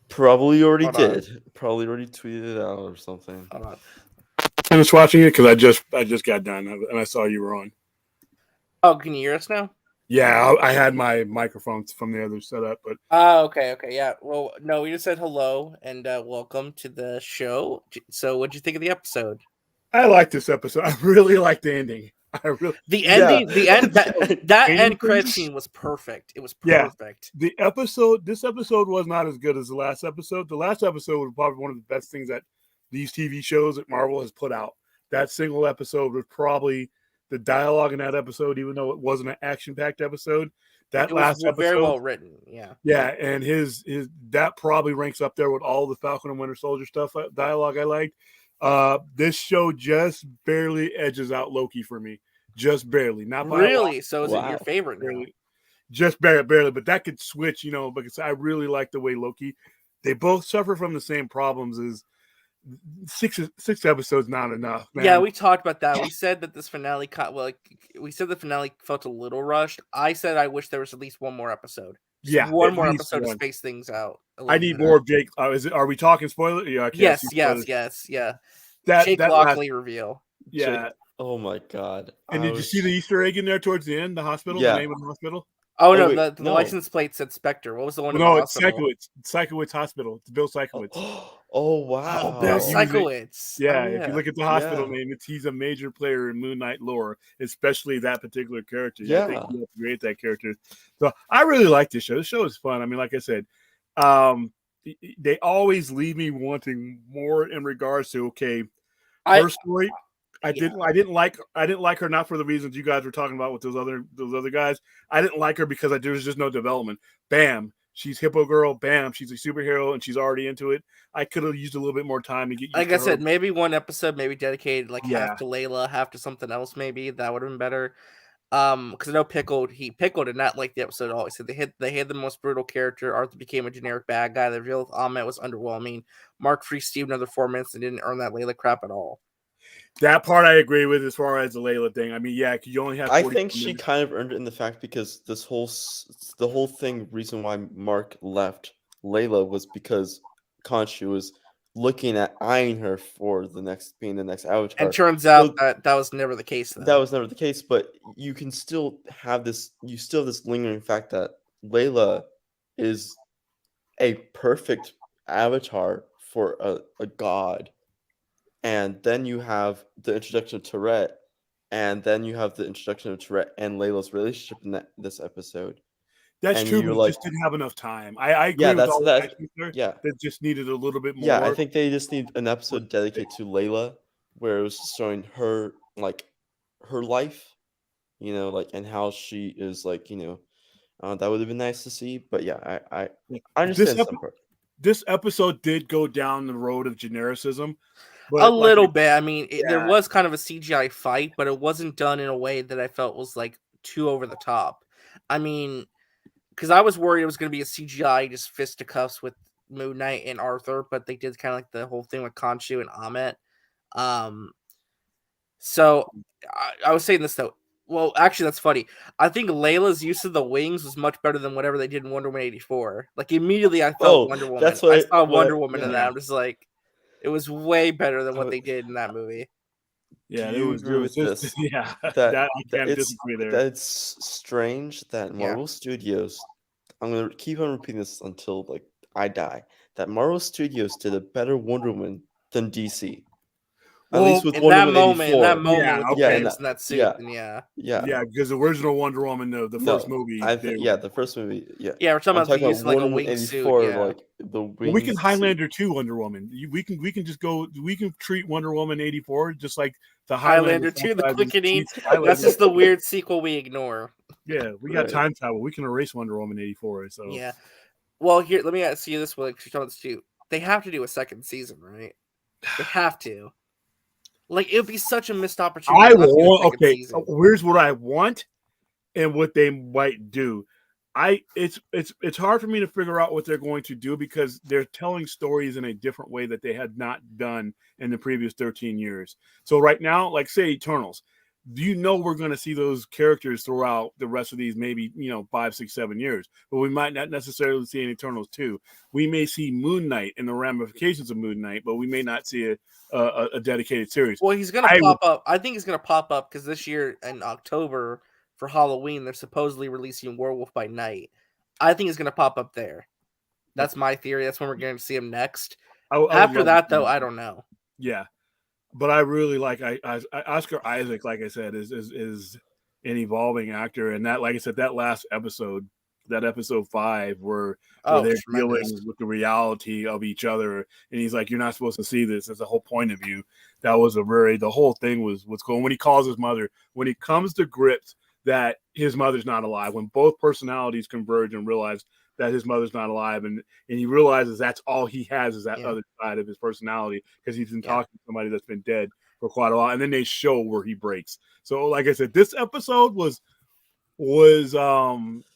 Probably already Hold on. did. Probably already tweeted it out or something. Hold on. Finished watching it because I just got done and I saw you were on. Oh, can you hear us now? Yeah, I had my microphone from the other setup, but Oh, okay, yeah. Well, no, we just said hello and welcome to the show. So, what'd you think of the episode? I like this episode. I really like the ending. The ending, the end, that Ending end credit things? scene was perfect. It was Yeah. perfect. This episode was not as good as the last episode. The last episode was probably one of the best things that these TV shows that Marvel has put out. That single episode was probably the dialogue in that episode, even though it wasn't an action-packed episode. That It last was episode, very well written. Yeah. yeah, and his that probably ranks up there with all the Falcon and Winter Soldier stuff dialogue I liked. This show just barely edges out Loki for me, just barely. Not by a lot, Really? So, is it your Wow. favorite now? barely. Just barely, but that could switch, because I really like the way Loki. They both suffer from the same problems. As six episodes not enough, man. Yeah, we talked about that. We said that this finale we said the finale felt a little rushed. I said I wish there was at least one more episode. Just Yeah, one at more least episode one. to space things out. a I little need bit. more of Jake. Are we talking spoiler? Yeah, I can't see spoilers. Yes. Yeah. That Jake that Lockley reveal. yeah. Oh my god. And did you see the Easter egg in there towards the end? The hospital, Yeah. the name of the hospital. Oh no, wait, the no. license plate said Spectre. What was the one? No, in the it's hospital? Psychowitz Hospital. It's Bill Psychowitz. Oh wow. Bill he was a- Psychowitz. Yeah, Oh, if you look at the hospital Yeah. name, he's a major player in Moon Knight lore, especially that particular character. I Yeah. think he helped create that character. So I really like this show. This show is fun. I mean, like I said, they always leave me wanting more in regards to her story. I didn't like her, not for the reasons you guys were talking about with those other guys. I didn't like her because there was just no development. Bam, she's Hippo Girl. Bam, she's a superhero and she's already into it. I could have used a little bit more time to get used like to I her. said, maybe one episode, maybe dedicated Yeah. half to Layla, half to something else. Maybe that would have been better. Because I know Pickled did not like the episode at all. He said they had the most brutal character. Arthur became a generic bad guy. The reveal with Ahmed was underwhelming. Mark freed Steve another 4 minutes and didn't earn that Layla crap at all. That part I agree with as far as the Layla thing. I mean, yeah, you only have. I 40 think she minutes. kind of earned it in the fact because the whole thing reason why Mark left Layla was because Khonshu was looking at eyeing her for being the next Avatar. And turns out that was never the case. Though. That was never the case, but you can still have this. You still have this lingering fact that Layla is a perfect avatar for a god, and then you have the introduction of Tourette, and then you have the introduction of Tourette and Layla's relationship in this episode. That's and true, you're but like- just didn't have enough time. I agree Yeah, with all that's- that. There. Yeah, That just needed a little bit more. yeah. I think they just need an episode dedicated to Layla, where it was showing her her life, and how she is that would have been nice to see. But yeah, I understand some part. This episode did go down the road of genericism. But A little bit. I mean, there Yeah. was kind of a CGI fight, but it wasn't done in a way that I felt was too over the top. I mean, because I was worried it was going to be a CGI just fisticuffs with Moon Knight and Arthur, but they did kind of the whole thing with Khonshu and Ahmet. So I was saying this though. Well, actually, that's funny. I think Layla's use of the wings was much better than whatever they did in Wonder Woman 84. Immediately, I felt Wonder Woman. that's I saw Wonder what- Woman in yeah. that. I'm just it was way better than what would- they did in that movie. Yeah, Do it you was, agree it was with just, this? yeah. That- That I that can't it's disagree there. that it's strange that Marvel Studios. I'm gonna keep on repeating this until I die. That Marvel Studios did a better Wonder Woman than DC. At Well, least with In Wonder that Woman moment, 84. Yeah, with the okay. pants and that suit, Yeah. and yeah. Yeah, because the original Wonder Woman, the first movie. The first movie. Yeah, Yeah, we're talking I'm about talking using about a Wonder Woman wingsuit. 84. Yeah. The Well, we can wings Highlander 2 Wonder Woman. We can just go. We can treat Wonder Woman 84 just like the Highlander 2, the franchise quickening. treats Highlander. That's just the weird sequel we ignore. Yeah, we got Right. time travel. We can erase Wonder Woman 84. So Yeah. Well, here, let me ask you this: you're talking about this too. They have to do a second season, right? They have to. It would be such a missed opportunity. I not to do a want. second Okay, season. here's what I want, and what they might do. It's hard for me to figure out what they're going to do because they're telling stories in a different way that they had not done in the previous 13 years. So right now, like say Eternals, we're going to see those characters throughout the rest of these maybe 5, 6, 7 years, but we might not necessarily see in Eternals 2. We may see Moon Knight and the ramifications of Moon Knight, but we may not see a dedicated series. Well, he's gonna pop up. I think he's gonna pop up because this year in October for Halloween, they're supposedly releasing Werewolf by Night. I think he's gonna pop up there. That's my theory. That's when we're going to see him next. After that, though, I don't know. Yeah, but I really like Oscar Isaac. Like I said, is an evolving actor, and that, like I said, that last episode, that episode 5, where they're dealing with the reality of each other, and he's like, "You're not supposed to see this. It's the whole point of you." That was the whole thing was what's cool. When he calls his mother, when he comes to grips that his mother's not alive, when both personalities converge and realize that his mother's not alive, and he realizes that's all he has is that other side of his personality because he's been talking to somebody that's been dead for quite a while, and then they show where he breaks. So, like I said, this episode was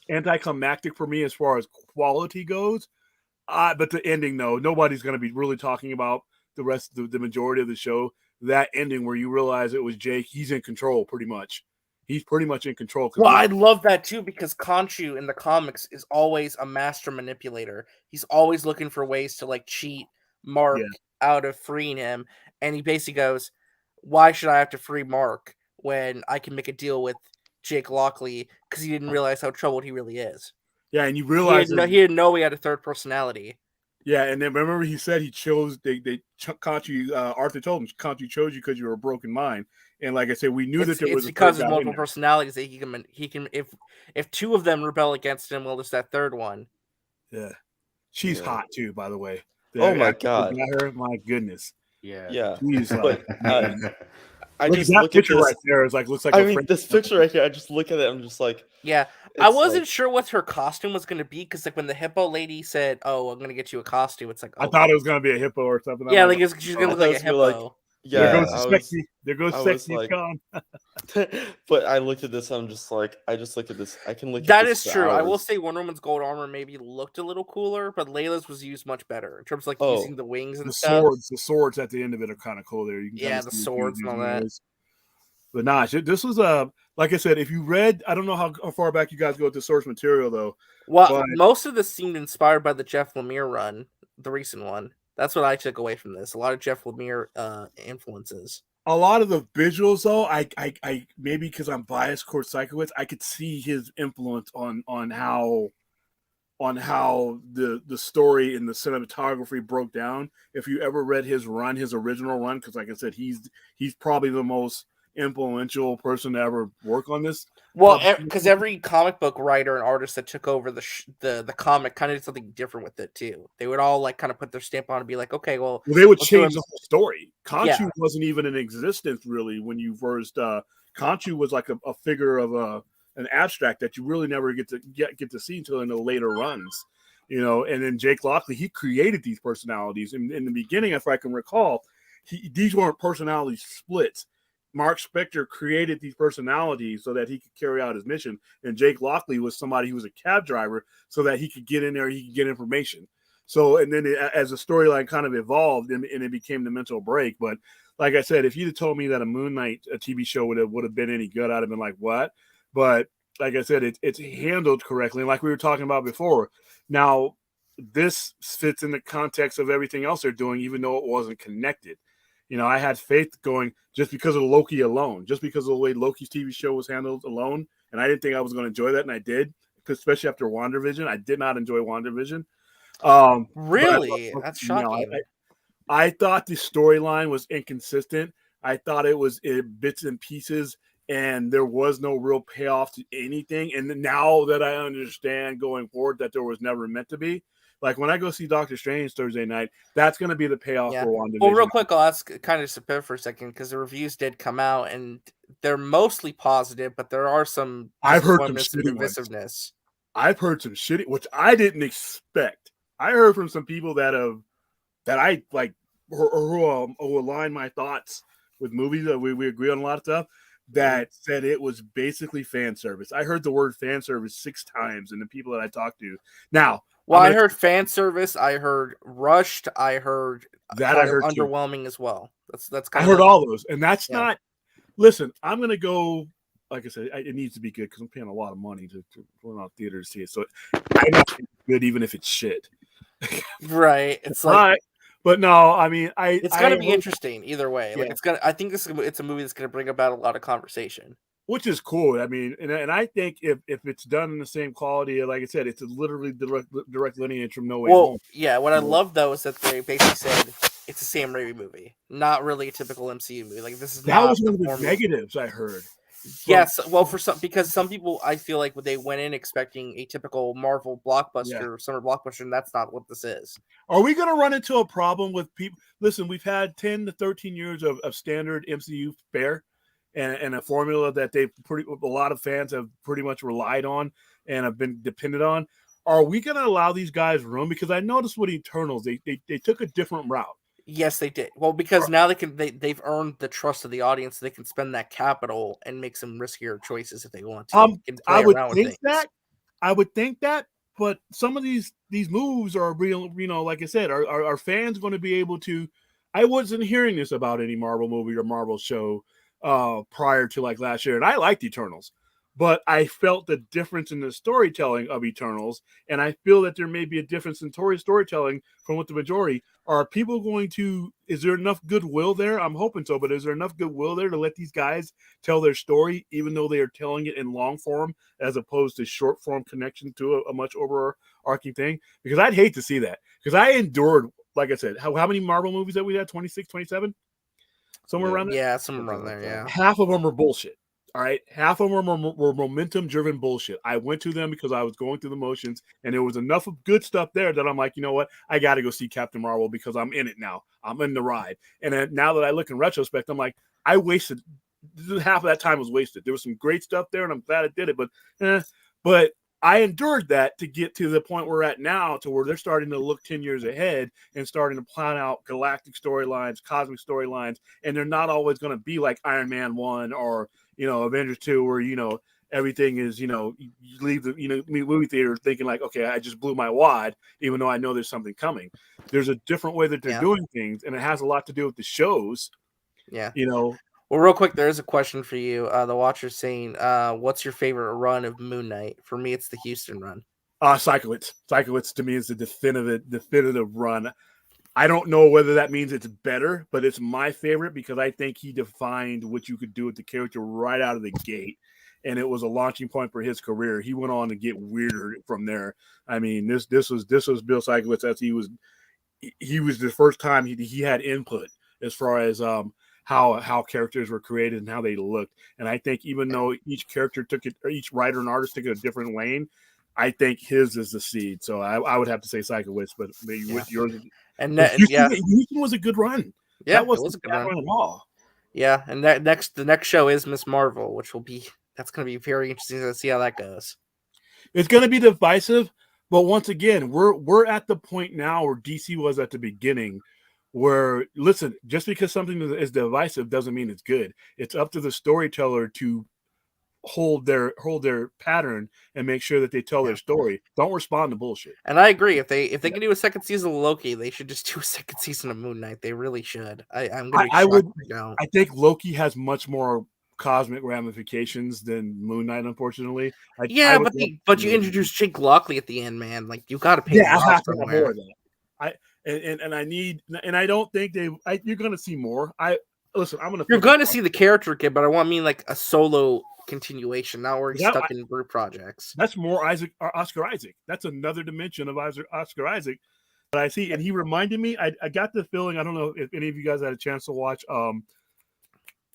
anticlimactic for me as far as quality goes, but the ending, though, nobody's going to be really talking about the rest of the majority of the show. That ending where you realize it was Jake, he's in control pretty much. He's pretty much in control. Well, I love that too because Khonshu in the comics is always a master manipulator. He's always looking for ways to like cheat Mark out of freeing him, and he basically goes, "Why should I have to free Mark when I can make a deal with Jake Lockley?" Because he didn't realize how troubled he really is. Yeah, and you realize he didn't know he had a third personality. Yeah, and then remember he said he chose Khonshu. Arthur told him Khonshu chose you because you were a broken mind. And like I said, we knew that there was because of multiple personalities that he can if 2 of them rebel against him, well, there's that third one. Yeah, she's hot too, by the way. Oh my god, her, my goodness. Yeah. She's but I just look at this right there. It's like looks like. I mean, this picture right here. I just look at it. I'm just like, I wasn't sure what her costume was going to be because like when the hippo lady said, "Oh, I'm going to get you a costume," it's like I thought it was going to be a hippo or something. Yeah, like she's going to look like a hippo. There goes sexy. There goes sexy. Like, gone. But I looked at this. I'm just like, I just look at this. I can look. That at this is true. hours. I will say Wonder Woman's gold armor maybe looked a little cooler, but Layla's was used much better in terms of like using the wings and stuff. The swords at the end of it are kind of cool. There, you can the swords and all that. But nah, this was like I said, if you read, I don't know how far back you guys go with the source material though. Well, most of this seemed inspired by the Jeff Lemire run, the recent one. That's what I took away from this. A lot of Jeff Lemire influences. A lot of the visuals, though, I maybe because I'm biased towards Psychowitz, I could see his influence on how the story and the cinematography broke down. If you ever read his original run, because like I said, he's probably the most influential person to ever work on this. Well, because every comic book writer and artist that took over the comic kind of did something different with it too. They would all like kind of put their stamp on and be like, okay, well they would change the whole story. Khonshu wasn't even in existence really when you first. Khonshu was like a figure of an abstract that you really never get to see until in the later runs, And then Jake Lockley, he created these personalities in the beginning, if I can recall. These weren't personality splits. Mark Spector created these personalities so that he could carry out his mission. And Jake Lockley was somebody who was a cab driver so that he could get in there, he could get information. So, and then as the storyline kind of evolved and it became the mental break. But like I said, if you'd have told me that a Moon Knight a TV show would have been any good, I'd have been like, what? But like I said, it's handled correctly. And like we were talking about before, now this fits in the context of everything else they're doing, even though it wasn't connected. I had faith going just because of Loki alone, just because of the way Loki's TV show was handled alone. And I didn't think I was going to enjoy that. And I did, especially after WandaVision. I did not enjoy WandaVision. Really? That's shocking. I thought the storyline was inconsistent. I thought it was in bits and pieces and there was no real payoff to anything. And now that I understand going forward that there was never meant to be, like when I go see Doctor Strange Thursday night, that's going to be the payoff for WandaVision. Well, real quick, I'll ask kind of disappear for a second because the reviews did come out and they're mostly positive, but there are some. I've heard some divisiveness. I've heard some shitty, which I didn't expect. I heard from some people that I like who align my thoughts with movies that we agree on a lot of stuff. that said it was basically fan service. I heard the word fan service 6 times in the people that I talked to. Now, well, I heard fan service, I heard rushed, I heard that kind I of heard too. underwhelming as well. That's I kind heard of all those, and that's Yeah. not. Listen, I'm gonna go. Like I said, it needs to be good because I'm paying a lot of money to go out theater to see it. So I know it's good even if it's shit. right. It's like Right. But no, I mean, it's gonna be interesting either way. Like Yeah. it's gonna. I think it's a movie that's gonna bring about a lot of conversation. which is cool. I mean, and I think if it's done in the same quality, like I said, it's a literally direct lineage from No Way Home. Yeah. What I love though is that they basically said it's a Sam Raimi movie, not really a typical MCU movie. Like this is That not was one of the formula. negatives I heard. Yes, well, because some people, I feel like they went in expecting a typical Marvel blockbuster, summer blockbuster, and that's not what this is. Are we going to run into a problem with people? Listen, we've had 10 to 13 years of standard MCU fare and a formula that a lot of fans have pretty much relied on and have been dependent on. Are we going to allow these guys room? Because I noticed with Eternals, they took a different route. Yes, they did. Well, because now they've earned the trust of the audience. They can spend that capital and make some riskier choices if they want to. I would think that, but some of these moves are real. You know, like I said, are fans going to be able to? I wasn't hearing this about any Marvel movie or Marvel show prior to like last year, and I liked Eternals, but I felt the difference in the storytelling of Eternals, and I feel that there may be a difference in storytelling from what the majority. Are people going to, is there enough goodwill there? I'm hoping so, but is there enough goodwill there to let these guys tell their story, even though they are telling it in long form as opposed to short form connection to a much overarching thing? Because I'd hate to see that. Because I endured, like I said, how many Marvel movies that we had? 26, 27? Somewhere around there? Yeah, somewhere around there, yeah. Half of them are bullshit. All right. Half of them were momentum-driven bullshit. I went to them because I was going through the motions, and there was enough of good stuff there that I'm like, you know what? I got to go see Captain Marvel because I'm in it now. I'm in the ride. And then now that I look in retrospect, I'm like, I wasted half of that time was wasted. There was some great stuff there, and I'm glad I did it. But I endured that to get to the point we're at now, to where they're starting to look 10 years ahead and starting to plan out galactic storylines, cosmic storylines, and they're not always going to be like Iron Man 1 or Avengers 2, where, everything is, you leave the, movie theater thinking like, okay, I just blew my wad, even though I know there's something coming. There's a different way that they're doing things, and it has a lot to do with the shows. Yeah. Well, real quick, there is a question for you. The Watcher's saying, what's your favorite run of Moon Knight? For me, it's the Houston run. Cyclowitz. Cyclowitz to me is the definitive run. I don't know whether that means it's better, but it's my favorite because I think he defined what you could do with the character right out of the gate. And it was a launching point for his career. He went on to get weirder from there. I mean, this was Bill Cyclowitz as he was the first time he had input as far as how characters were created and how they looked. And I think even though each character took it, or each writer and artist took it a different lane, I think his is the seed. So I would have to say Cyclowitz, but maybe with yours. And Houston was a good run. Yeah, that was a good run at all. Yeah, and the next show is Miss Marvel, which that's going to be very interesting to see how that goes. It's going to be divisive, but once again, we're at the point now where DC was at the beginning, where listen, just because something is divisive doesn't mean it's good. It's up to the storyteller to hold their pattern and make sure that they tell their story. Don't respond to bullshit. And I agree. If they can do a second season of Loki, they should just do a second season of Moon Knight. They really should. I'm gonna be shocked if they don't. I think Loki has much more cosmic ramifications than Moon Knight, unfortunately. But you introduced Jake Lockley at the end, man. Like you got to pay. I have to have more of that. I don't think you're going to see more. You're going to see the character again, but I mean like a solo continuation. Now we're stuck in group projects. That's more Oscar Isaac. That's another dimension of Oscar Isaac that I see. And he reminded me, I got the feeling, I don't know if any of you guys had a chance to watch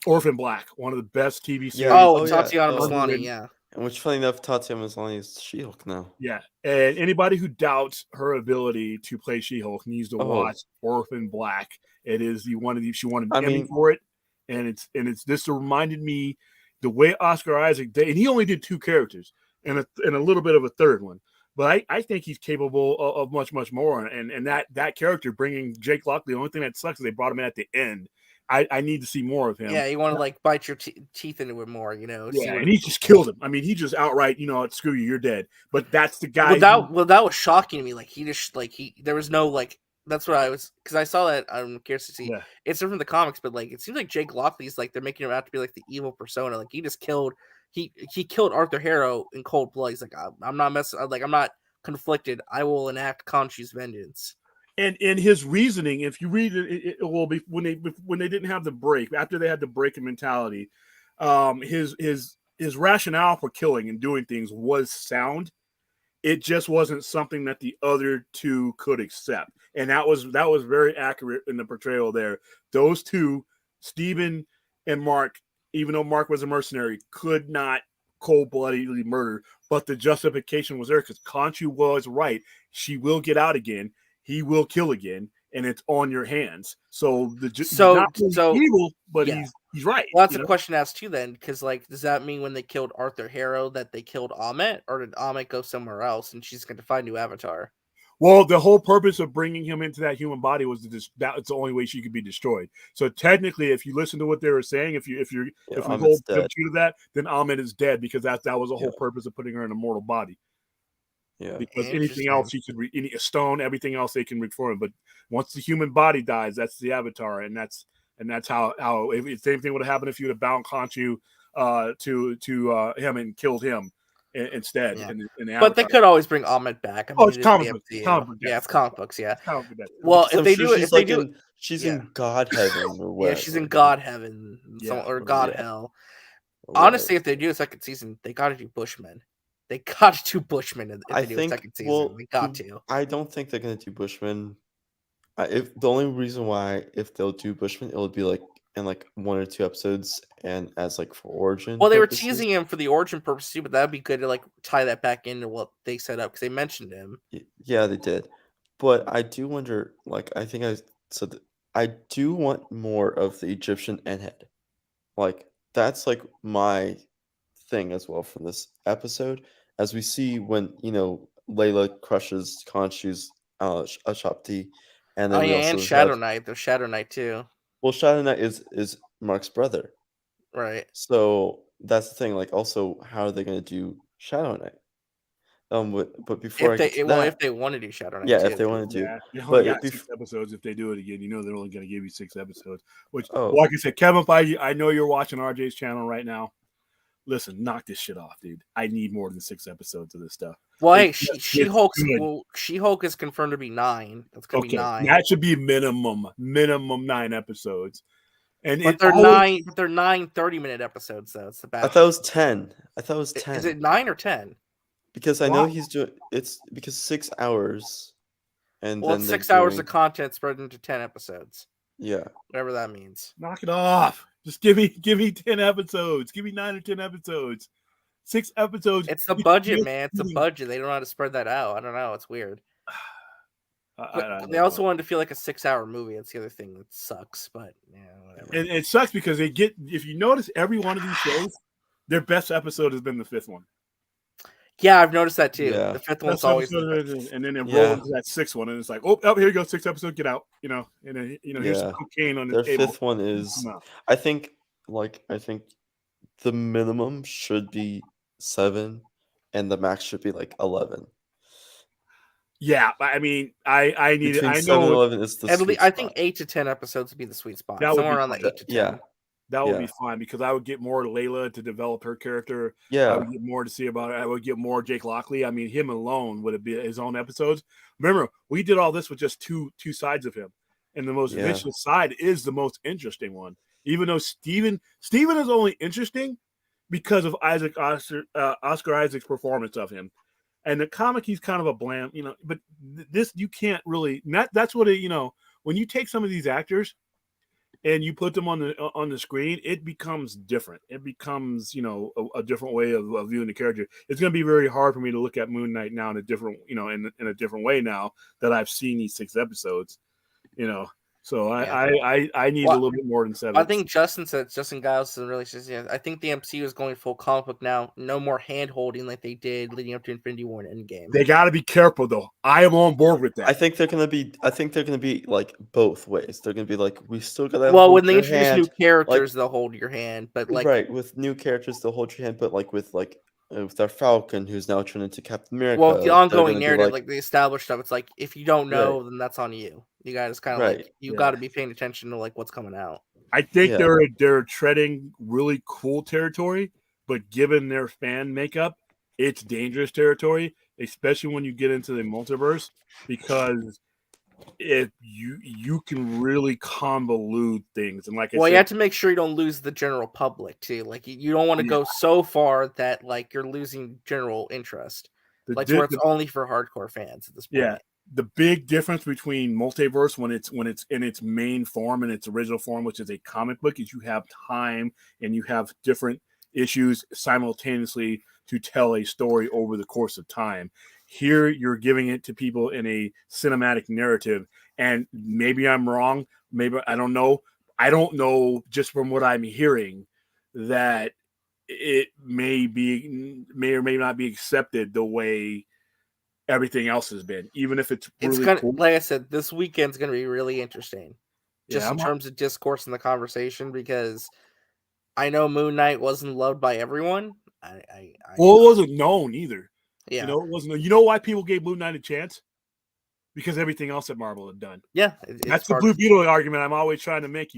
Orphan Black, one of the best TV series. Tatiana Maslany, yeah. And which, funny enough, Tatiana Maslany is She-Hulk now. Yeah, and anybody who doubts her ability to play She-Hulk needs to watch Orphan Black. It is she won an Emmy for it, and this reminded me the way Oscar Isaac did, and he only did 2 characters and a little bit of a third one. But I think he's capable of much, much more. And that character bringing Jake Lockley, the only thing that sucks is they brought him in at the end. I need to see more of him. Yeah, you want to like bite your teeth into it more, see Yeah, what and he just killed him. I mean, he just outright, screw you, you're dead. But that's the guy. that was shocking to me. Like he just there was no like. That's what I was, because I saw that. I'm curious to see. Yeah. It's different from the comics, but like it seems like Jake Lockley's like they're making him out to be like the evil persona. Like he just killed. He killed Arthur Harrow in cold blood. He's like, I'm not messing. Like I'm not conflicted. I will enact Khonshu's vengeance. And in his reasoning, if you read it, will be when they didn't have the break, after they had the break in mentality, his rationale for killing and doing things was sound. It just wasn't something that the other two could accept, and that was very accurate in the portrayal there. Those two, Steven and Mark, even though Mark was a mercenary, could not cold-bloodedly murder, but the justification was there because Khonshu was right. She will get out again. He will kill again, and it's on your hands. So he's not really evil, but yeah. he's right. Well, that's a question asked too, then, because like, does that mean when they killed Arthur Harrow that they killed Amit, or did Amit go somewhere else and she's going to find a new avatar? Well, the whole purpose of bringing him into that human body was that's the only way she could be destroyed. So technically, if you listen to what they were saying, if we hold them true to that, then Amit is dead because that was the whole purpose of putting her in a mortal body. Yeah, because anything else you could a stone, everything else they can reform. But once the human body dies, that's the avatar, and that's how if the same thing would have happened if you would have bound Khonshu to him and killed him instead. Yeah. In the but they could always bring Amit back. I mean, it's comic books. Yeah, it's comic books. Yeah. Well, if they do it, she's in God heaven or what? Yeah, she's in God heaven or God hell. Honestly, if they do a second season, they got to do Bushmen. They got to do Bushmen if they do a second season. They got to. I don't think they're going to do Bushmen. If the only reason why, if they'll do Bushmen, it would be like in like 1 or 2 episodes and as like for origin. Well, they were teasing him for the origin purpose too, but that'd be good to like tie that back into what they set up because they mentioned him. Yeah, they did. But I do wonder, like, I think I said that I do want more of the Egyptian endhead. Like, that's like my thing as well from this episode. As we see when, Layla crushes Khonshu's Ashapti. And then and Shadow Knight. There's Shadow Knight too. Well, Shadow Knight is Mark's brother. Right. So that's the thing. Like, also, how are they going to do Shadow Knight? But before if they want to do Shadow Knight, if they want to do, but 6 episodes. If they do it again, they're only going to give you 6 episodes. Which, like I said, Kevin Feige, I know you're watching RJ's channel right now. Listen, knock this shit off, dude. I need more than 6 episodes of this stuff. Well, hey, She-Hulk is confirmed to be 9. That's gonna be 9. That should be minimum 9 episodes. But they're 9 30-minute episodes though. It's the bad. I thought it was 10. Is it 9 or 10? Because I know he's doing it's because 6 hours, and then it's 6 hours of content spread into 10 episodes. Yeah, whatever that means. Knock it off. Just give me 10 episodes. Give me 9 or 10 episodes. 6 episodes. It's the budget, man. It's the budget. They don't know how to spread that out. I don't know. It's weird. They also wanted to feel like a 6-hour movie. That's the other thing that sucks. But yeah, whatever. And it sucks because if you notice, every one of these shows, their best episode has been the 5th one. Yeah, I've noticed that too. Yeah. The 5th one's always and then they roll into that 6th one, and it's like, oh, here you go, 6th episode, get out. And then here's some cocaine on the table. Their 5th one is, I think the minimum should be 7, and the max should be like 11. Yeah, I mean, I need it. I know 7 and 11 is the sweet I think 8 to 10 episodes would be the sweet spot. Somewhere around the 8 to 10. Yeah. That would be fine because I would get more Layla to develop her character. Yeah. I would get more to see about it. I would get more Jake Lockley. I mean, him alone would it be his own episodes. Remember, we did all this with just two sides of him. And the most vicious side is the most interesting one. Even though Steven is only interesting because of Oscar Isaac's performance of him. And the comic, he's kind of a bland, but this you can't really that's what when you take some of these actors and you put them on the screen, it becomes different. It becomes, a different way of viewing the character. It's going to be very hard for me to look at Moon Knight now in a different, in a different way now that I've seen these 6 episodes. So Yeah. I need a Well, little bit more than 7. I think Justin Giles really says, yeah, I think the MCU is going full comic book now. No more hand holding like they did leading up to Infinity War and Endgame. They got to be careful though. I am on board with that. I think they're gonna be like both ways. They're gonna be like, we still gotta Well, hold when they your introduce hand. new characters, they'll hold your hand. But like, Right, with new characters, they'll hold your hand, but with our Falcon, who's now turned into Captain America, well, the they're ongoing gonna be narrative, like the established stuff, it's like if you don't know, Right. then that's on you. You guys kind of Right. like you Yeah. got to be paying attention to like what's coming out. I think Yeah. they're treading really cool territory, but given their fan makeup, it's dangerous territory, especially when you get into the multiverse, because if you can really convolute things. And like I Well, you said, have to make sure you don't lose the general public too. Like you don't want to go so far that like you're losing general interest, like where it's only for hardcore fans at this point. Yeah, the big difference between multiverse when it's in its main form and its original form, which is a comic book, is you have time and you have different issues simultaneously to tell a story over the course of time. Here, you're giving it to people in a cinematic narrative, and maybe I'm wrong. Maybe I don't know. I don't know just from what I'm hearing that it may or may not be accepted the way everything else has been, even if it's really It's gonna, cool. like I said, this weekend's gonna be really interesting, just Yeah, in terms of discourse in the conversation, because I know Moon Knight wasn't loved by everyone. Well, it wasn't known either. Yeah, You know, it wasn't. You know why people gave Moon Knight a chance? Because everything else that Marvel had done. yeah. That's the Blue Beetle argument I'm always trying to make.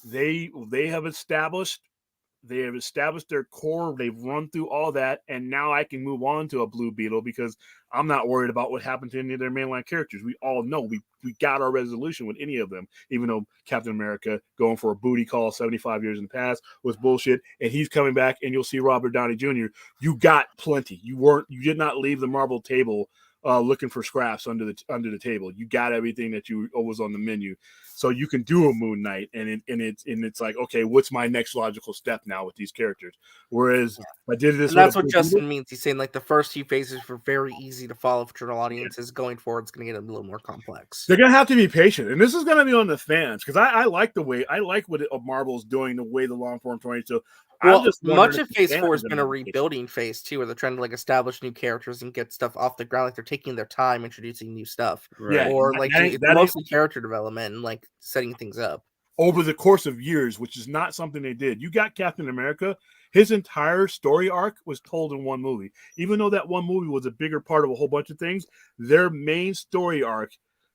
They have established their core. They've run through all that, and now I can move on to a Blue Beetle because I'm not worried about what happened to any of their mainline characters. We all know we got our resolution with any of them, even though Captain America going for a booty call 75 years in the past was bullshit, and he's coming back, and you'll see Robert Downey Jr. You got plenty. You did not leave the Marvel table looking for scraps under the table. You got everything that you was on the menu, so you can do a Moon Knight, and it's like, okay, what's my next logical step now with these characters? Whereas I did this, and that's what Justin means. He's saying like the first few phases were very easy to follow for general audiences. Going forward, it's going to get a little more complex. They're going to have to be patient, and this is going to be on the fans because I like what Marvel's doing, the way the long form 22. Well, much of Phase 4 has been a rebuilding phase too, where they're trying to like establish new characters and get stuff off the ground. Like they're taking their time introducing new stuff, right? Or like it's mostly character development and like setting things up over the course of years, which is not something they did. You got Captain America; his entire story arc was told in one movie. Even though that one movie was a bigger part of a whole bunch of things, their main story arc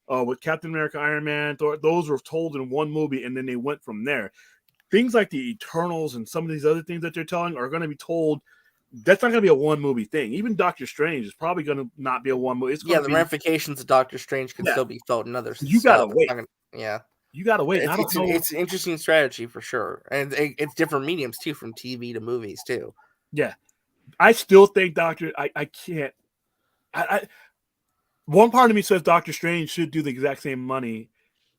with Captain America, Iron Man, those were told in one movie, and then they went from there. Things like the Eternals and some of these other things that they're telling are going to be told. That's not going to be a one movie thing. Even Doctor Strange is probably going to not be a one movie. The ramifications of Doctor Strange can still be felt in other. You got to wait. You got to wait. It's an interesting strategy for sure, and it's different mediums too, from TV to movies too. Yeah, I still think I can't. One part of me says Doctor Strange should do the exact same money,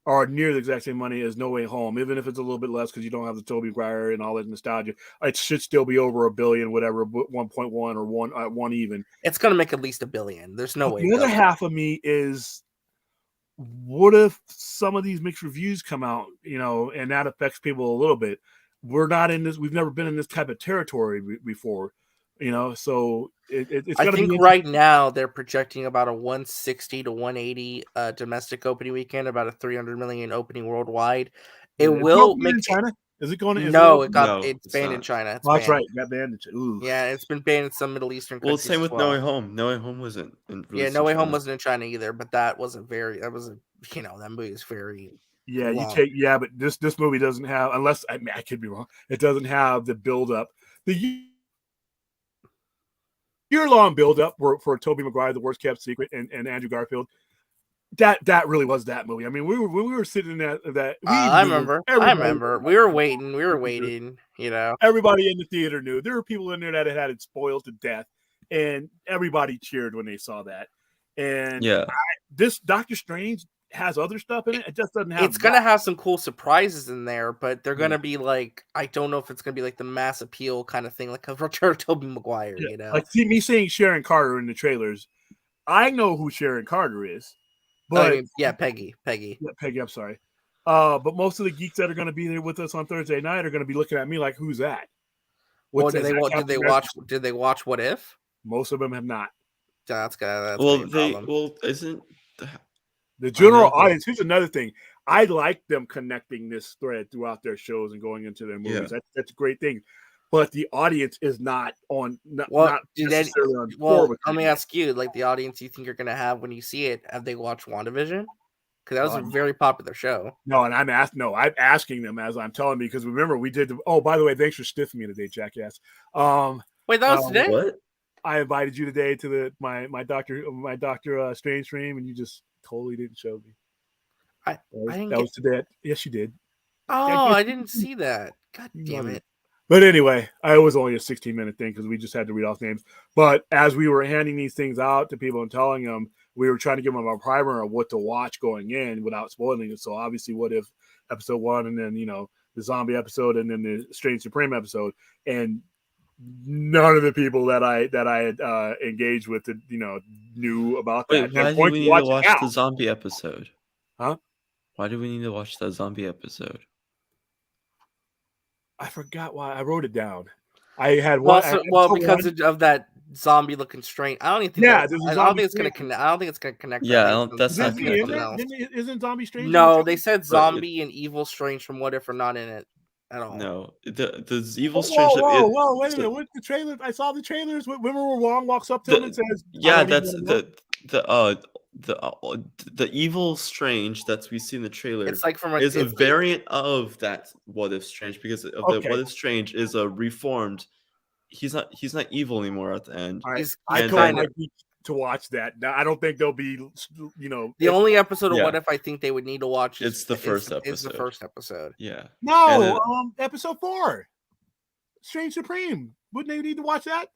or near the exact same money as No Way Home, even if it's a little bit less because you don't have the Tobey Maguire and all that nostalgia. It should still be over $1 billion, whatever, 1.1 or one even. It's going to make at least $1 billion. There's no way. The other half of me is, what if some of these mixed reviews come out, and that affects people a little bit? We're not in this. We've never been in this type of territory before. So it's. I think right now they're projecting about a 160 to 180 domestic opening weekend, about a 300 million opening worldwide. It will make China. Is it going to? It's banned in China. That's right. It got banned. Yeah, it's been banned in some Middle Eastern countries. Well, same with No Way Home. No Way Home wasn't. No Way Home wasn't in China either, but that wasn't very. That was that movie is very. Yeah, long. But this movie doesn't have, unless I could be wrong. It doesn't have the build up. The year-long build-up for Tobey Maguire, The Worst Kept Secret, and Andrew Garfield. That really was that movie. I mean, we were sitting in that. I remember. We were waiting. Everybody in the theater knew. There were people in there that had it spoiled to death, and everybody cheered when they saw that. And this Doctor Strange has other stuff in it. It just doesn't have. It's gonna have some cool surprises in there, but they're gonna be like, I don't know if it's gonna be like the mass appeal kind of thing, like a return of Tobey Maguire. Like me seeing Sharon Carter in the trailers. I know who Sharon Carter is. But Peggy. yeah, Peggy, I'm sorry. But most of the geeks that are going to be there with us on Thursday night are going to be looking at me like, "Who's that?" Well, Is did that Captain they America? watch? Did they watch What If? Most of them have not. That's gonna Well, be a problem. The I general know that- audience. Here's another thing. I like them connecting this thread throughout their shows and going into their movies. That's a great thing. But the audience is not on. Not necessarily on board with let me it. ask you, like the audience you think you're gonna have when you see it, have they watched WandaVision? Because that was a very popular show. No, and I'm asking them as I'm telling me, because remember we did. By the way, thanks for stiffing me today, jackass. Wait, that was today? What? I invited you today to my Doctor Strange stream, and you just totally didn't show me. I didn't that was today. Yes, you did. Oh, I didn't see that. God damn it. But anyway, it was only a 16-minute thing because we just had to read off names. But as we were handing these things out to people and telling them, we were trying to give them a primer of what to watch going in without spoiling it. So obviously, What If episode 1, and then the zombie episode, and then the Strange Supreme episode, and none of the people that I had engaged with, knew about that. Wait, why do we need to watch the zombie episode? Huh? Why do we need to watch the zombie episode? I forgot why. I wrote it down. I had because of that zombie looking strain. I don't even think. I don't think it's gonna connect. I don't think it's gonna connect. Yeah, that's not Isn't Zombie Strange? No, they said zombie and evil Strange from What If are not in it at all. No, the evil Strange. Whoa! Wait a minute. What the trailer? I saw the trailers. Remember where Wong walks up to him and says, "Yeah, that's the evil Strange that we see in the trailer." It's like is a variant of that What If Strange, because the What If Strange is a reformed. He's not evil anymore at the end. I told my geek to watch that. Now, I don't think they'll be, the only episode of What If I think they would need to watch. It's the first episode. It's the first episode. Yeah. No, episode 4, Strange Supreme. Wouldn't they need to watch that?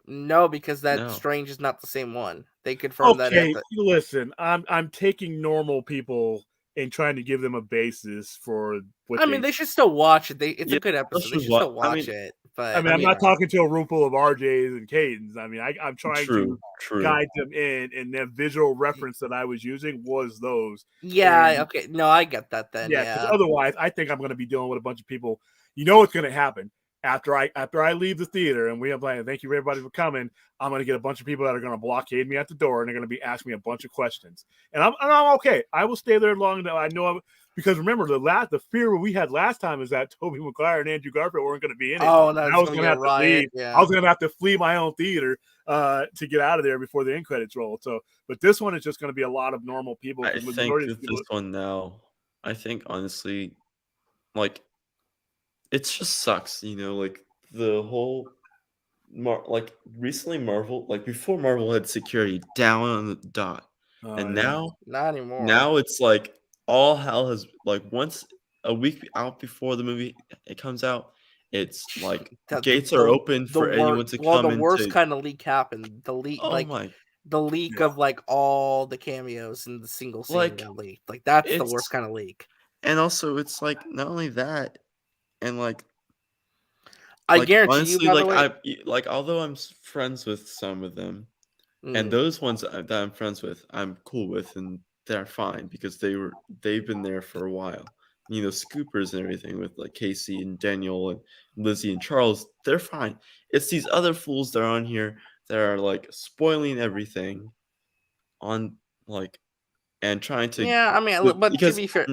No, because Strange is not the same one. They confirmed that. Okay, listen, I'm taking normal people and trying to give them a basis for what. They should still watch it. It's a good episode. They should still watch it. But I'm not talking to a room full of RJs and Cadens. I'm trying to guide them in, and the visual reference that I was using was those. Yeah. Okay. No, I get that then. Yeah. Otherwise, I think I'm going to be dealing with a bunch of people. You know what's going to happen after I leave the theater, and we are playing. Thank you everybody for coming. I'm going to get a bunch of people that are going to blockade me at the door, and they're going to be asking me a bunch of questions. And I'm okay. I will stay there long enough. I know because remember the fear we had last time is that Tobey Maguire and Andrew Garfield weren't going to be in it. Oh, no, I was going to have to leave. Yeah. I was going to have to flee my own theater to get out of there before the end credits roll. So, but this one is just going to be a lot of normal people. I think with this one now, I think honestly, like, it just sucks, like the whole recently Marvel, like before Marvel had security down on the dot, and now not anymore. Now it's like all hell has once a week out before the movie it comes out, it's like gates are open for anyone to come. Well, the worst kind of leak happened. The leak, the leak of all the cameos in the single scene got leaked. Like that's the worst kind of leak. And also, it's like not only that, and I guarantee honestly, you, although I'm friends with some of them, and those ones that I'm friends with, I'm cool with, and they're fine because they've been there for a while. Scoopers and everything with Casey and Daniel and Lizzie and Charles, they're fine. It's these other fools that are on here that are spoiling everything on and trying to. Yeah, but to be fair,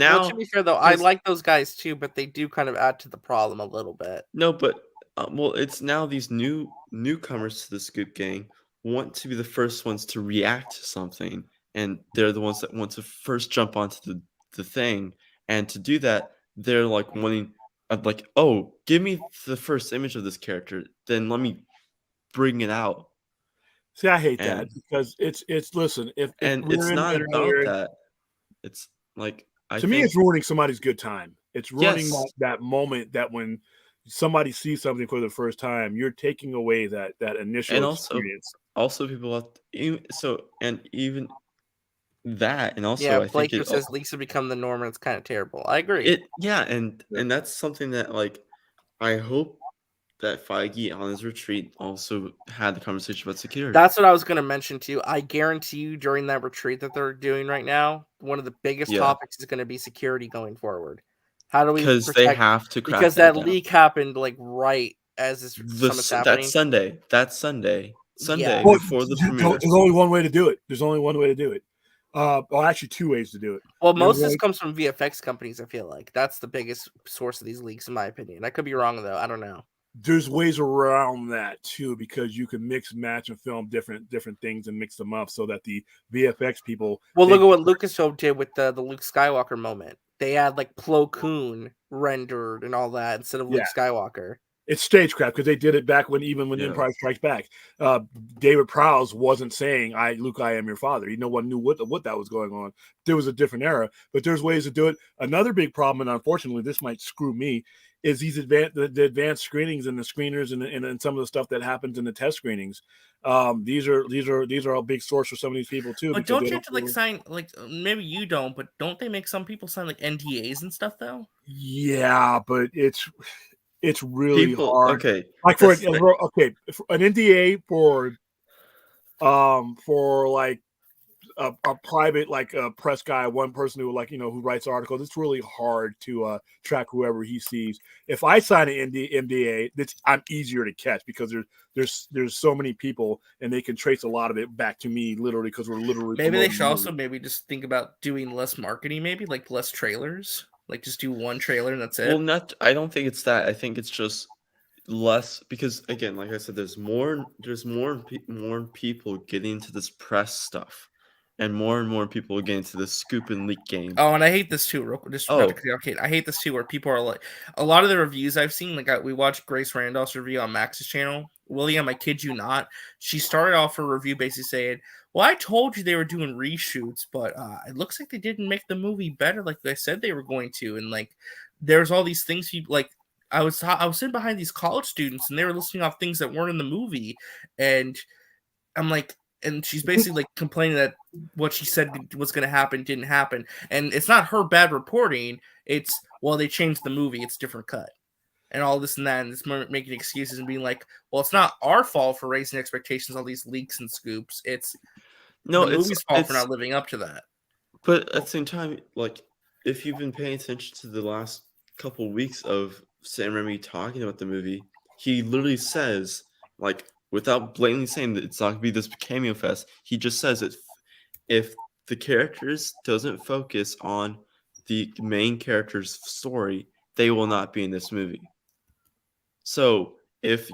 though, I like those guys too, but they do kind of add to the problem a little bit. No, but it's now these newcomers to the Scoop Gang want to be the first ones to react to something, and they're the ones that want to first jump onto the thing, and to do that, they're wanting, oh, give me the first image of this character, then let me bring it out. See, I hate that because it's listen, if it's not about that. It's to me, it's ruining somebody's good time. It's ruining that moment that when somebody sees something for the first time, you're taking away that initial experience. Also, people have even that, and also I Blake think says leaks have become the norm, and it's kind of terrible. I agree. And that's something that I hope that Feige on his retreat also had the conversation about security. That's what I was going to mention too. I guarantee you during that retreat that they're doing right now, one of the biggest Yeah. topics is going to be security going forward. How do we Because they protect? have to crack Because that that down. leak happened like right as this summit's happening. That's Sunday. That's Sunday. Sunday Well, before the premiere. there's only one way to do it. There's only one way to do it. Well, actually, two ways to do it. Well, most of There's this comes from VFX companies. I feel like that's the biggest source of these leaks, in my opinion. I could be wrong though. I don't know. There's ways around that too, because you can mix, match, and film different things and mix them up so that the VFX people. Well, look at what Lucasfilm did with the Luke Skywalker moment. They had like Plo Koon rendered and all that instead of Luke Skywalker. It's stagecraft because they did it back when Empire Strikes Back. David Prowse wasn't saying, Luke, I am your father." No one knew what that was going on. There was a different era, but there's ways to do it. Another big problem, and unfortunately, this might screw me, is these the advanced screenings and the screeners and some of the stuff that happens in the test screenings. These are a big source for some of these people too. But don't you have to like sign, like maybe you don't, but don't they make some people sign like NDAs and stuff though? Yeah, but it's really hard. Okay, like for an NDA for like a private, like a press guy, one person who who writes articles. It's really hard to track whoever he sees. If I sign an NDA, I'm easier to catch because there's so many people and they can trace a lot of it back to me literally because we're literally. Maybe they should also maybe just think about doing less marketing, maybe like less trailers. Like just do one trailer and that's it. Well, I don't think it's that. I think it's just less because again, like I said, there's more people getting into this press stuff, and more people getting into this scoop and leak game. Oh, and I hate this too. Okay, I hate this too, where people are like, a lot of the reviews I've seen, like we watched Grace Randolph's review on Max's channel. William, I kid you not, she started off her review basically saying, "Well, I told you they were doing reshoots, but it looks like they didn't make the movie better like they said they were going to." And like, there's all these things like. I was sitting behind these college students, and they were listing off things that weren't in the movie, and I'm like, and she's basically like complaining that what she said was going to happen didn't happen, and it's not her bad reporting. It's they changed the movie; it's a different cut. And all this and that, and it's making excuses and being like, well, it's not our fault for raising expectations, all these leaks and scoops. It's the movie's fault for not living up to that. But at the same time, like, if you've been paying attention to the last couple of weeks of Sam Raimi talking about the movie, he literally says, like, without blatantly saying that it's not going to be this cameo fest, he just says that if the characters doesn't focus on the main character's story, they will not be in this movie. So if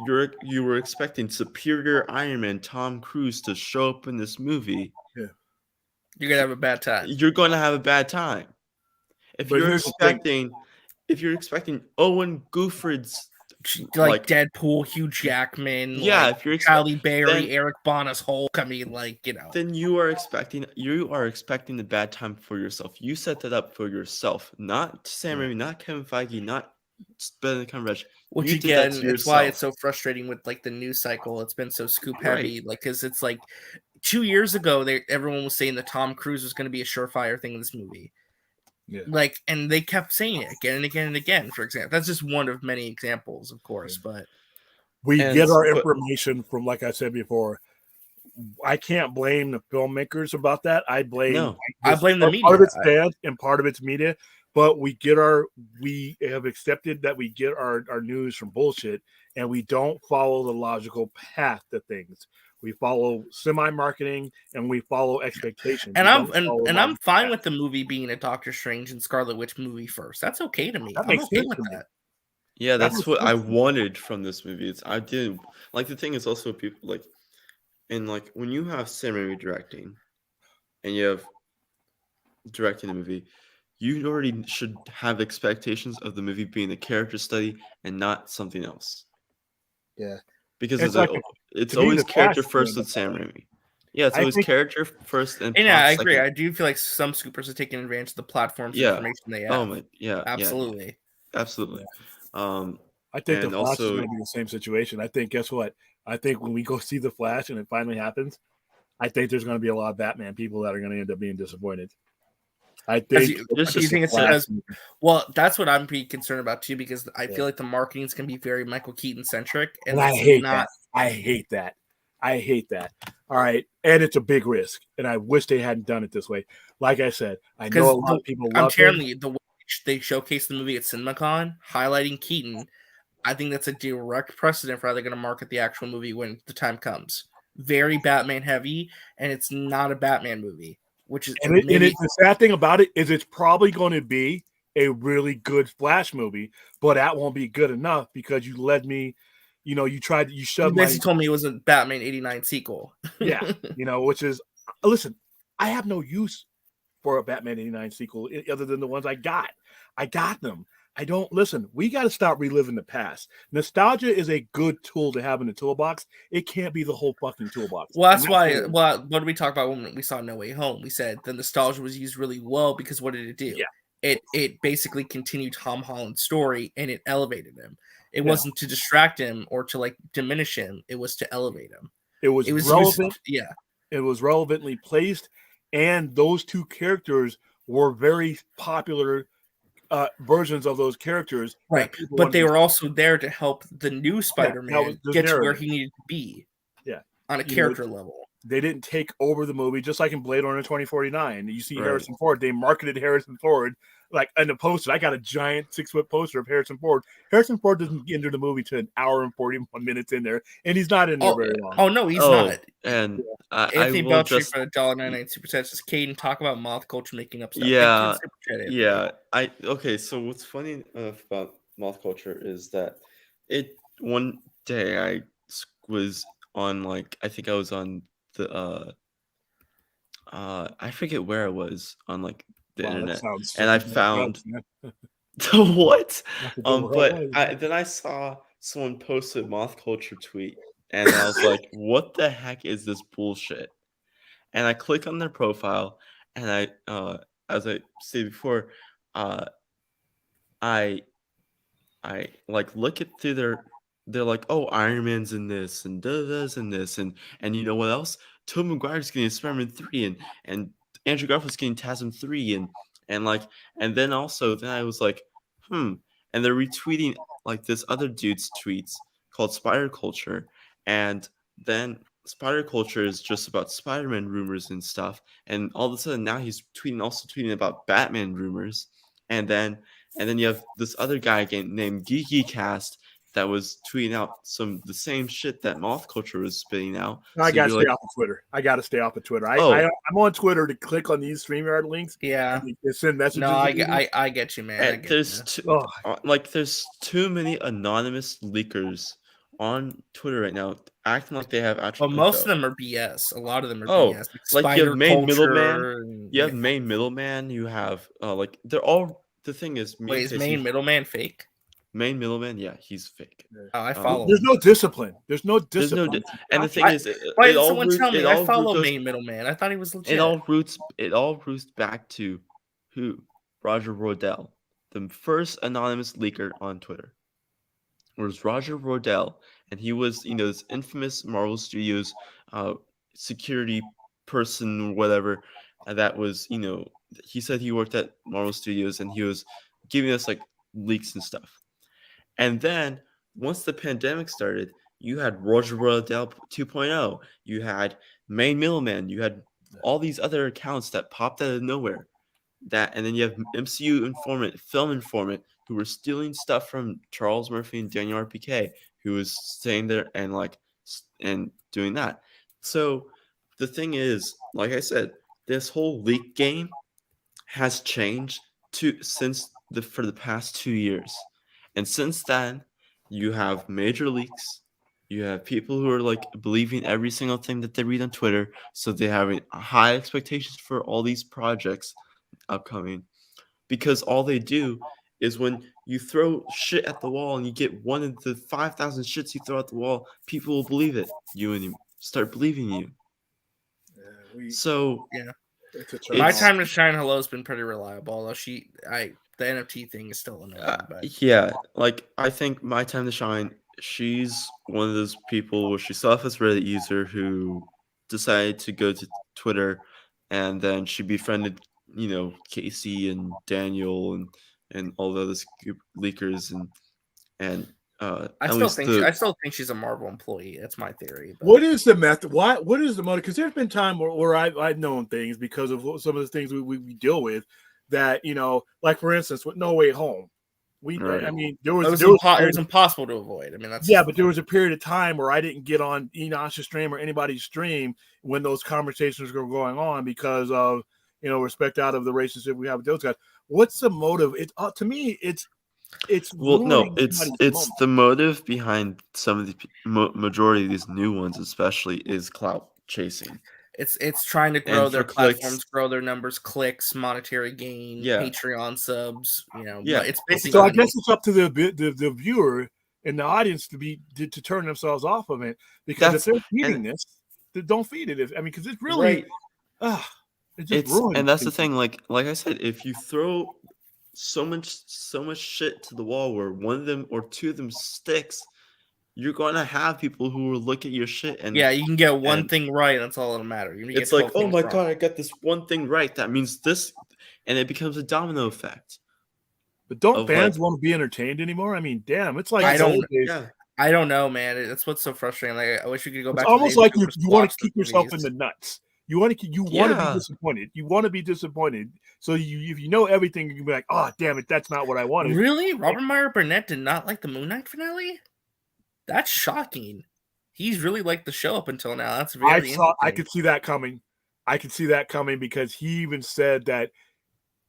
you were expecting superior Iron Man Tom Cruise to show up in this movie, you're gonna have a bad time. You're going to have a bad time. If you're expecting Owen Gooford's like Deadpool, Hugh Jackman, if you're Halle Berry, Eric Bana's Hulk, I mean, then you are expecting the bad time for yourself. You set that up for yourself, not Sam Raimi, not Kevin Feige, not Benedict Cumberbatch. Which again, it's why it's so frustrating with like the news cycle. It's been so scoop heavy, like because it's like 2 years ago, everyone was saying that Tom Cruise was going to be a surefire thing in this movie. Yeah. Like, and they kept saying it again and again and again. For example, that's just one of many examples, of course. But we get our information from, like I said before. I can't blame the filmmakers about that. I blame the media. Part of it's bad and part of it's media. But we have accepted that we get our news from bullshit, and we don't follow the logical path to things. We follow semi-marketing and we follow expectations. And I'm fine with the movie being a Doctor Strange and Scarlet Witch movie first. That's okay to me. I'm okay with that. Yeah, that's what I wanted from this movie. I did like the thing is also people like, and like when you have Sam Raimi directing, and you have directing the movie, you already should have expectations of the movie being a character study and not something else. Yeah. Because it's always character first with Sam Raimi. Yeah, it's always character first and I agree. I do feel like some scoopers are taking advantage of the platforms information they have. Oh my, yeah, absolutely. Yeah. Absolutely. I think the Flash is going to be the same situation. I think, guess what? I think when we go see the Flash and it finally happens, I think there's going to be a lot of Batman people that are going to end up being disappointed. I As think you, It's do you just think it's flat. because? Well, that's what I'm pretty concerned about too, because I Yeah. feel like the marketing's gonna be very Michael Keaton centric, And and I that's hate not. that. I hate that. I hate that. All right. And it's a big risk. And I wish they hadn't done it this way. Like I said, I know a Because lot of people I'm love telling him. you, the way they showcase the movie at CinemaCon, highlighting Keaton, I think that's a direct precedent for how they're going to market the actual movie when the time comes. Very Batman heavy, and it's not a Batman movie, which is And the sad thing about it is it's probably going to be a really good Flash movie, but that won't be good enough because you led me, you you shoved basically my, told me it was a Batman '89 sequel. yeah, which is, listen, I have no use for a Batman '89 sequel other than the ones I got. I got them. I don't listen. We got to stop reliving the past. Nostalgia is a good tool to have in the toolbox. It can't be the whole fucking toolbox. Well, And that's why. fair. Well, what did we talk about when we saw No Way Home? We said the nostalgia was used really well because what did it do? Yeah. It basically continued Tom Holland's story and it elevated him. It Yeah. wasn't to distract him or to like diminish him. It was to elevate him. It was It was relevant. yeah. It was relevantly placed, and those two characters were very popular versions of those characters. Right, but they were also there to help the new Spider-Man the get to where narrative. he needed to be. Yeah. On a character level. They didn't take over the movie, just like in Blade Runner 2049. You see Right. Harrison Ford. They marketed Harrison Ford like in the poster. I got a giant 6-foot poster of Harrison Ford. Harrison Ford doesn't enter the movie to an hour and 41 minutes in there, and he's not in there very long. Oh no, he's not. And Anthony I will Belcher just for $1.99 super chat says, Caden, talk about moth culture making up stuff. Thank you yeah for super chat, Anthony. yeah okay. So what's funny about moth culture is that one day I was on like I think I was on the I forget where I was on like the Wow, that internet, sounds and I fucking found nuts, man. what That's a good but word. then I saw someone post a moth culture tweet, and I was like, what the heck is this bullshit? And I click on their profile, and I as I said before, I like look at through they're like, oh, Iron Man's in this and does in this and you know what else? Tobey Maguire's getting Spider-Man 3 and Andrew Garfield's getting TASM 3 and like and then also then I was like, and they're retweeting like this other dude's tweets called Spider Culture, and then Spider Culture is just about Spider-Man rumors and stuff, and all of a sudden now he's also tweeting about Batman rumors, and then you have this other guy again named GeekyCast that was tweeting out the same shit that Moth Culture was spitting out. I So gotta you're stay like, off of Twitter. I gotta stay off of Twitter. Oh. I'm on Twitter to click on these StreamYard links. Yeah. and send messages. No, to people. I get you, man. I get there's you. there's too many anonymous leakers on Twitter right now acting like they have actual Well, most info. of them are BS. A lot of them are Oh, BS. like you have main middleman. and- You have main middleman. You have like they're all. The thing is, Wait, is main middleman fake? main middleman? Yeah, he's fake. Oh, I follow. There's no discipline. There's no There's no discipline. and the thing is, Why it did all someone roots- tell me? it I all follow goes- main middleman. I thought he was legit. It all roots back to who? Roger Rodell, the first anonymous leaker on Twitter. It was Roger Rodell, and he was this infamous Marvel Studios security person or whatever. That was he said he worked at Marvel Studios, and he was giving us like leaks and stuff. And then once the pandemic started, you had Roger Rodell 2.0, you had Main Middleman, you had all these other accounts that popped out of nowhere. And then you have MCU informant, film informant, who were stealing stuff from Charles Murphy and Daniel RPK, who was staying there and doing that. So the thing is, like I said, this whole leak game has changed for the past 2 years. And since then, you have major leaks. You have people who are like believing every single thing that they read on Twitter. So they have high expectations for all these projects upcoming. Because all they do is when you throw shit at the wall and you get one of the 5,000 shits you throw at the wall, people will believe it. You start believing you. So yeah. My time to shine hello has been pretty reliable, although the NFT thing is still annoying. But yeah, like I think My Time to Shine, she's one of those people where she's a Reddit user who decided to go to Twitter, and then she befriended Casey and Daniel and all the other scoop leakers and I at still least think the I still think she's a Marvel employee. That's my theory. But What is the method? What is the motive? Because there's been time where I've known things because of some of the things we deal with that, like for instance, with No Way Home. Right. I mean, it was impossible to avoid. I mean, that's but there was a period of time where I didn't get on Enosh's stream or anybody's stream when those conversations were going on because of respect out of the relationship we have with those guys. What's the motive? It's to me, it's well, no, ruining it's somebody's moment. the motive behind some of the majority of these new ones, especially, is clout chasing. It's trying to grow And their for clicks- platforms, grow their numbers, clicks, monetary gain, Yeah. Patreon subs. Yeah. It's basically So I money. guess it's up to the viewer and the audience to turn themselves off of it because if they're feeding this, then don't feed it. Because it's really, Right. it just ruins. And that's the people. thing. Like I said, if you throw so much shit to the wall where one of them or two of them sticks, you're going to have people who will look at your shit and you can get one thing right. That's all that'll matter. it's like, oh my god, I got this one thing right. That means this, and it becomes a domino effect. But don't fans want to be entertained anymore? I mean, damn, it's like I don't. days. I don't know, man. That's what's so frustrating. Like, I wish we could go back. It's almost like you want to keep yourself in the nuts. You want to be disappointed. You want to be disappointed. So if you know everything, you can be like, oh damn it, that's not what I wanted. Really, Robert Meyer Burnett did not like the Moon Knight finale. That's shocking. He's really liked the show up until now. That's very interesting. I could see that coming. I could see that coming because he even said that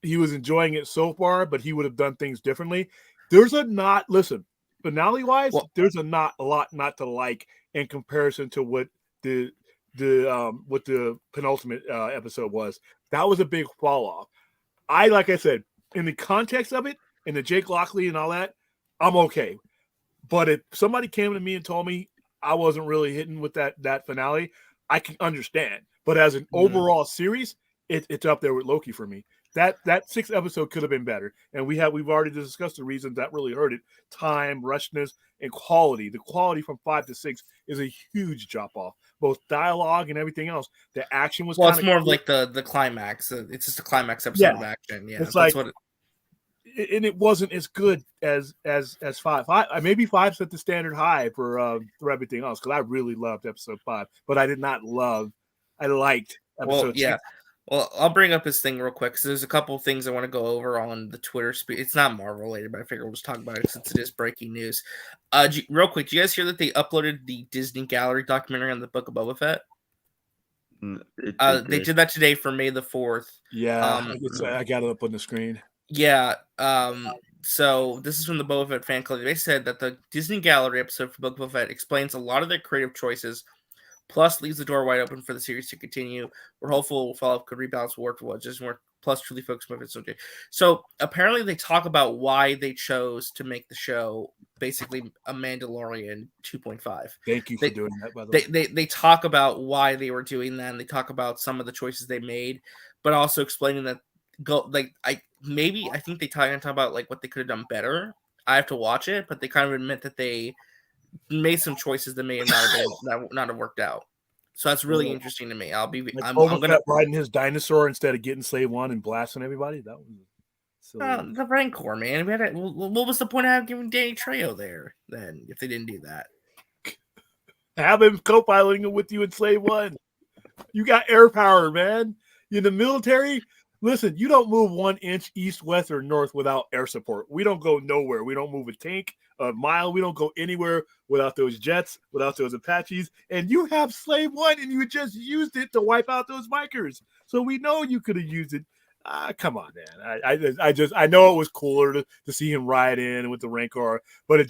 he was enjoying it so far, but he would have done things differently. There's finale wise, there's a lot not to like in comparison to what the penultimate episode was. That was a big fall off. Like I said, in the context of it, in the Jake Lockley and all that, I'm okay. But if somebody came to me and told me I wasn't really hitting with that finale, I can understand. But as an overall series, it's up there with Loki for me. That 6th episode could have been better. And we've already discussed the reasons that really hurt it. Time, rushness, and quality. The quality from 5 to 6 is a huge drop off. Both dialogue and everything else. The action was it's more of like the climax. It's just a climax episode of action. Yeah, it's and it wasn't as good as 5. Maybe 5 set the standard high for everything else because I really loved episode 5, but I liked episode 6. Well, I'll bring up this thing real quick because there's a couple of things I want to go over on the Twitter speed. It's not Marvel related, but I figure we'll just talk about it since it is breaking news. Real quick, do you guys hear that they uploaded the Disney Gallery documentary on the Book of Boba Fett? They did that today for May the 4th. Yeah, I got it up on the screen. Yeah. So this is from the Boba Fett fan club. They said that the Disney Gallery episode for Book of Boba Fett explains a lot of their creative choices, plus leaves the door wide open for the series to continue. We're hopeful follow-up could rebalance work for what just more, plus truly focus on it. So apparently they talk about why they chose to make the show basically a Mandalorian 2.5. Thank you for doing that, by the way. They talk about why they were doing that, and they talk about some of the choices they made, but also explaining that I think they talk about like what they could have done better. I have to watch it, but they kind of admit that they made some choices that may have not have worked out. So that's really interesting to me. I'm gonna riding his dinosaur instead of getting Slave One and blasting everybody. That was silly. The Rancor, man. What was the point of giving Danny Trejo there then if they didn't do that? Have him co-piloting it with you in Slave One. You got air power, man. In the military, listen, you don't move 1 inch east, west, or north without air support. We don't go nowhere. We don't move a tank a mile. We don't go anywhere without those jets, without those Apaches. And you have Slave One, and you just used it to wipe out those bikers. So we know you could have used it. Come on, man. I know it was cooler to see him ride in with the Rancor, but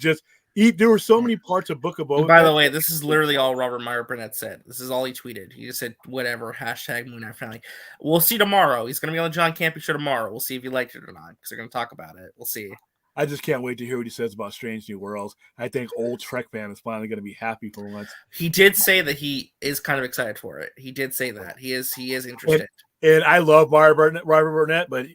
there were so many parts of Book of Boba. By the way, this is literally all Robert Meyer Burnett said. This is all he tweeted. He just said, whatever, #Moon Knight finale. We'll see tomorrow. He's going to be on the John Campy show tomorrow. We'll see if he liked it or not because they're going to talk about it. We'll see. I just can't wait to hear what he says about Strange New Worlds. I think old Trek fan is finally going to be happy for once. He did say that he is kind of excited for it. He did say that. He is interested. And I love Robert Burnett, but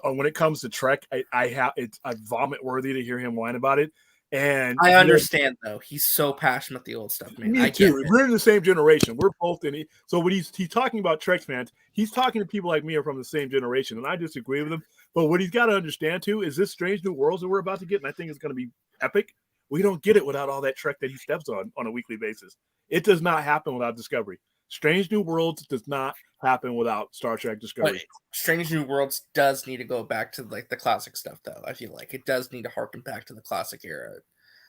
when it comes to Trek, I vomit worthy to hear him whine about it. And I understand though. He's so passionate about the old stuff, man. Me I get too. it. We're in the same generation. We're both in it. So when he's talking about Trek fans, he's talking to people like me who are from the same generation, and I disagree with him. But what he's got to understand too is this Strange New Worlds that we're about to get, and I think it's going to be epic. We don't get it without all that Trek that he steps on a weekly basis. It does not happen without Discovery. Strange New Worlds does not happen without Star Trek Discovery. But Strange New Worlds does need to go back to like the classic stuff, though. I feel like it does need to harken back to the classic era,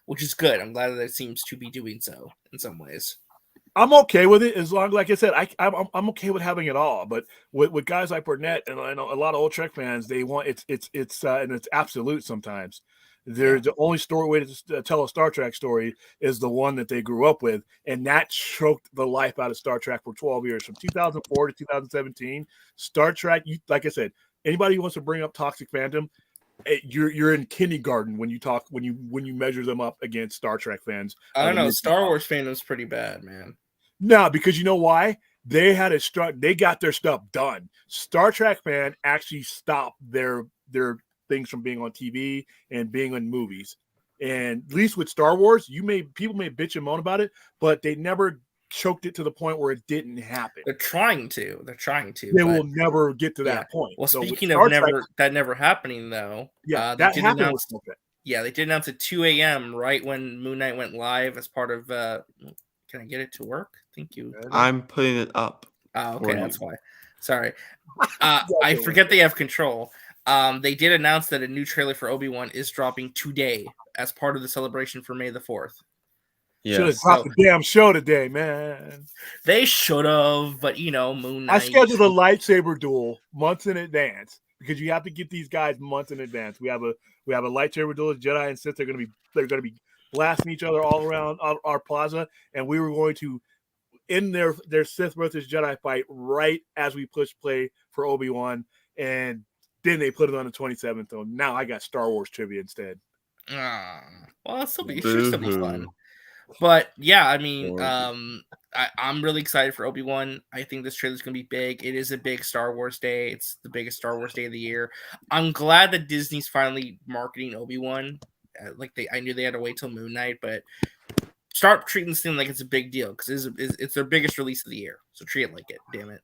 which is good. I'm glad that it seems to be doing so in some ways. I'm okay with it as long, like I said, I'm okay with having it all. But with guys like Burnett and I know a lot of old Trek fans, they want it's and it's absolute sometimes. They're the only way to tell a Star Trek story is the one that they grew up with, and that choked the life out of Star Trek for 12 years, from 2004 to 2017. Star Trek, like I said, anybody who wants to bring up toxic fandom, you're in kindergarten when you measure them up against Star Trek fans. I don't know. Star Wars fandom's pretty bad, man. No, because you know why? They got their stuff done. Star Trek fan actually stopped their things from being on TV and being in movies. And at least with Star Wars, people may bitch and moan about it, but they never choked it to the point where it didn't happen. They're trying to. They will never get to that point. Well, So speaking of that never happening, though, that happened. They did announce at 2 a.m. right when Moon Knight went live as part of. Can I get it to work? Thank you. I'm putting it up. Oh, okay, that's why. Sorry, I forget they have control. They did announce that a new trailer for Obi-Wan is dropping today as part of the celebration for May the 4th. Yeah, should have dropped the damn show today, man. They should have, but Moon Knight. I scheduled a lightsaber duel months in advance because you have to get these guys months in advance. We have a lightsaber duel. Jedi and Sith they're going to be blasting each other all around our plaza, and we were going to end their Sith versus Jedi fight right as we push play for Obi-Wan, and then they put it on the 27th. So now I got Star Wars trivia instead. Well, it should still be fun. But yeah, I mean, I'm really excited for Obi-Wan. I think this trailer is going to be big. It is a big Star Wars day. It's the biggest Star Wars day of the year. I'm glad that Disney's finally marketing Obi-Wan. I knew they had to wait till Moon Knight, but start treating this thing like it's a big deal because it's their biggest release of the year. So treat it like it, damn it.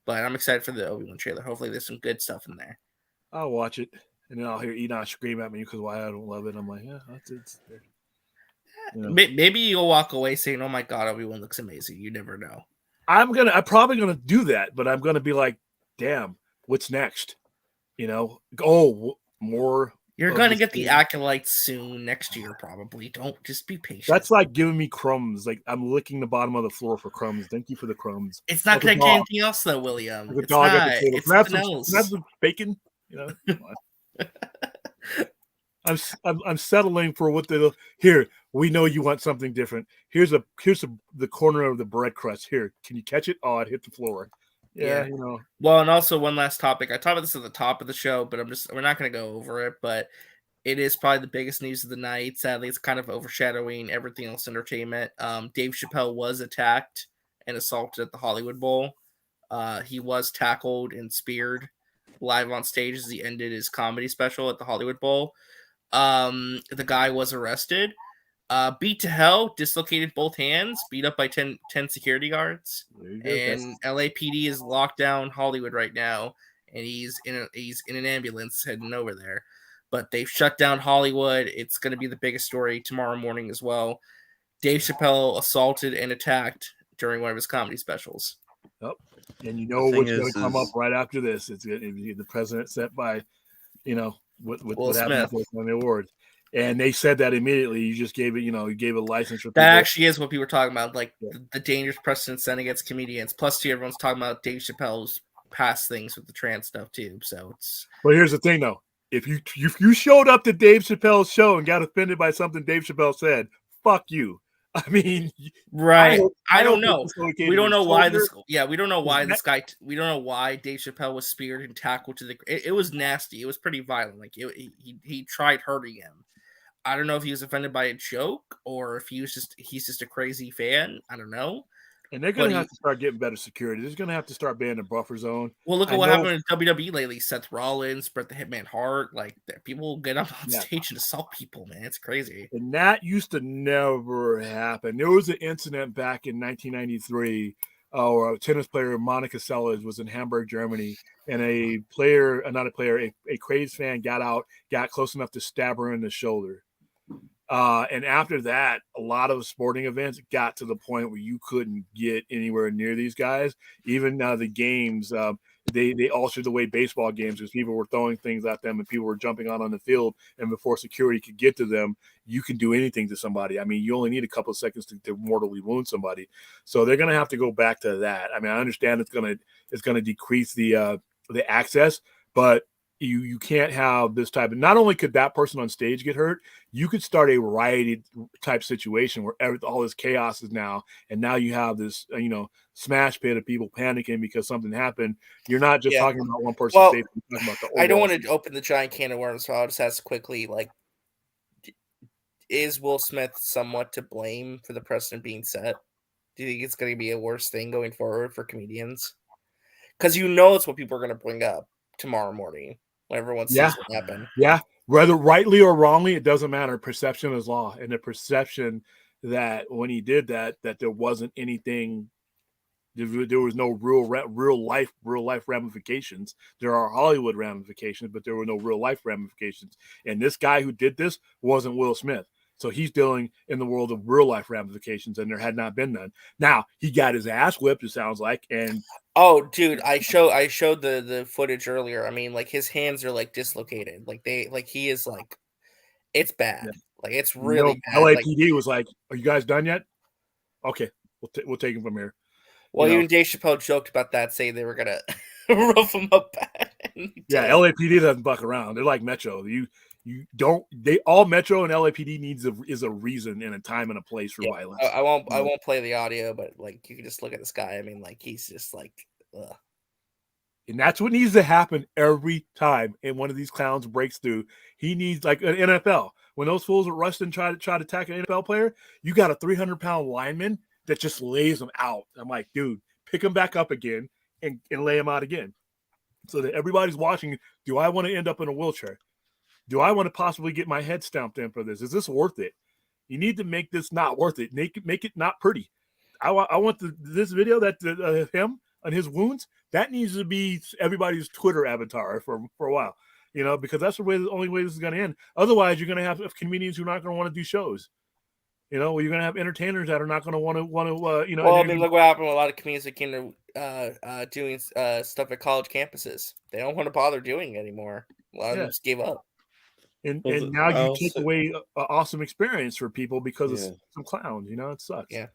But I'm excited for the Obi-Wan trailer. Hopefully there's some good stuff in there. I'll watch it, and then I'll hear Enoch scream at me because why I don't love it. I'm like, yeah, that's it. Maybe you'll walk away saying, "Oh my god, Obi-Wan looks amazing." You never know. I'm probably gonna do that, but I'm gonna be like, "Damn, what's next?" More. You're gonna get the acolytes soon next year, probably. Don't just be patient. That's like giving me crumbs. Like I'm licking the bottom of the floor for crumbs. Thank you for the crumbs. It's not gonna get anything else, though, William. Like a dog at the table. It's something else. Can I have some bacon? I'm settling for what here. We know you want something different. Here's the corner of the bread crust. Here, can you catch it? Oh, it hit the floor. Yeah. Well, and also one last topic. I talked about this at the top of the show, but we're not going to go over it. But it is probably the biggest news of the night. Sadly, it's kind of overshadowing everything else entertainment. Dave Chappelle was attacked and assaulted at the Hollywood Bowl. He was tackled and speared live on stage as he ended his comedy special at the Hollywood Bowl. The guy was arrested, beat to hell, dislocated both hands, beat up by 10 security guards, and LAPD is locked down Hollywood right now, and he's in an ambulance heading over there. But they've shut down Hollywood. It's going to be the biggest story tomorrow morning as well. Dave Chappelle assaulted and attacked during one of his comedy specials. Yep. And what's going to come up right after this? It's the president set by, what happened on the awards. And they said that immediately. You just gave it, you gave a license for people. That actually is what people were talking about, like the dangerous precedent set against comedians. Plus, too, everyone's talking about Dave Chappelle's past things with the trans stuff too. So it's. Well, here's the thing, though. If you showed up to Dave Chappelle's show and got offended by something Dave Chappelle said, fuck you. I mean, right? I don't know. We don't know why this. Yeah, we don't know why this guy. We don't know why Dave Chappelle was speared and tackled to the. It was nasty. It was pretty violent. Like he tried hurting him. I don't know if he was offended by a joke or if he's just a crazy fan. I don't know. And they're going But to have to start getting better security. They're going to have to start banning the buffer zone. well, look I at what know- happened in WWE lately. Seth Rollins, Bret the Hitman Hart, like people get up on Yeah. stage and assault people, man. It's crazy. And that used to never happen. There was an incident back in 1993 where a tennis player, Monica Seles, was in Hamburg, Germany, and a crazed fan got close enough to stab her in the shoulder. And after that, a lot of sporting events got to the point where you couldn't get anywhere near these guys. Even the games, they altered the way baseball games, because people were throwing things at them and people were jumping on the field. And before security could get to them, you can do anything to somebody. I mean, you only need a couple of seconds to mortally wound somebody. So they're going to have to go back to that. I mean, I understand it's going to decrease the access, but you can't have this type of, not only could that person on stage get hurt, you could start a rioted type situation where all this chaos is now, and now you have this smash pit of people panicking because something happened. You're not just talking about one person's Well, safety, you're talking about the I don't overall want to open the giant can of worms, so I'll just ask quickly, like, is Will Smith somewhat to blame for the precedent being set? Do you think it's going to be a worse thing going forward for comedians? Because it's what people are going to bring up tomorrow morning when everyone sees what happened. Yeah, whether rightly or wrongly, it doesn't matter. Perception is law, and the perception that when he did that there wasn't anything, there was no real life ramifications. There are Hollywood ramifications, but there were no real life ramifications. And this guy who did this wasn't Will Smith. So he's dealing in the world of real life ramifications, and there had not been none. Now he got his ass whipped, it sounds like. And oh, dude, I showed the footage earlier. I mean, like, his hands are like dislocated. He is like, it's bad. Yeah. Like, it's really bad. LAPD was like, "Are you guys done yet? Okay, we'll take him from here." Well, even Dave Chappelle joked about that, saying they were gonna rough him up bad. Yeah, LAPD doesn't buck around. They're like Metro. All Metro and LAPD needs is a reason and a time and a place for violence. I won't play the audio, but like, you can just look at this guy. I mean, like, he's just like, ugh. And that's what needs to happen every time. And one of these clowns breaks through. He needs, like an NFL. When those fools are rushed and try to attack an NFL player, you got a 300-pound lineman that just lays them out. I'm like, dude, pick him back up again and lay him out again. So that everybody's watching. Do I want to end up in a wheelchair? Do I want to possibly get my head stamped in for this? Is this worth it? You need to make this not worth it. Make it not pretty. I want this video that him on his wounds, that needs to be everybody's Twitter avatar for a while, because that's the only way this is going to end. Otherwise, you're going to have comedians who are not going to want to do shows. You're going to have entertainers that are not going to want to. Well, I mean, look what happened with a lot of comedians that came to doing stuff at college campuses. They don't want to bother doing it anymore. A lot of them just gave up. And now you take away an awesome experience for people because of some clowns. It sucks. Yeah.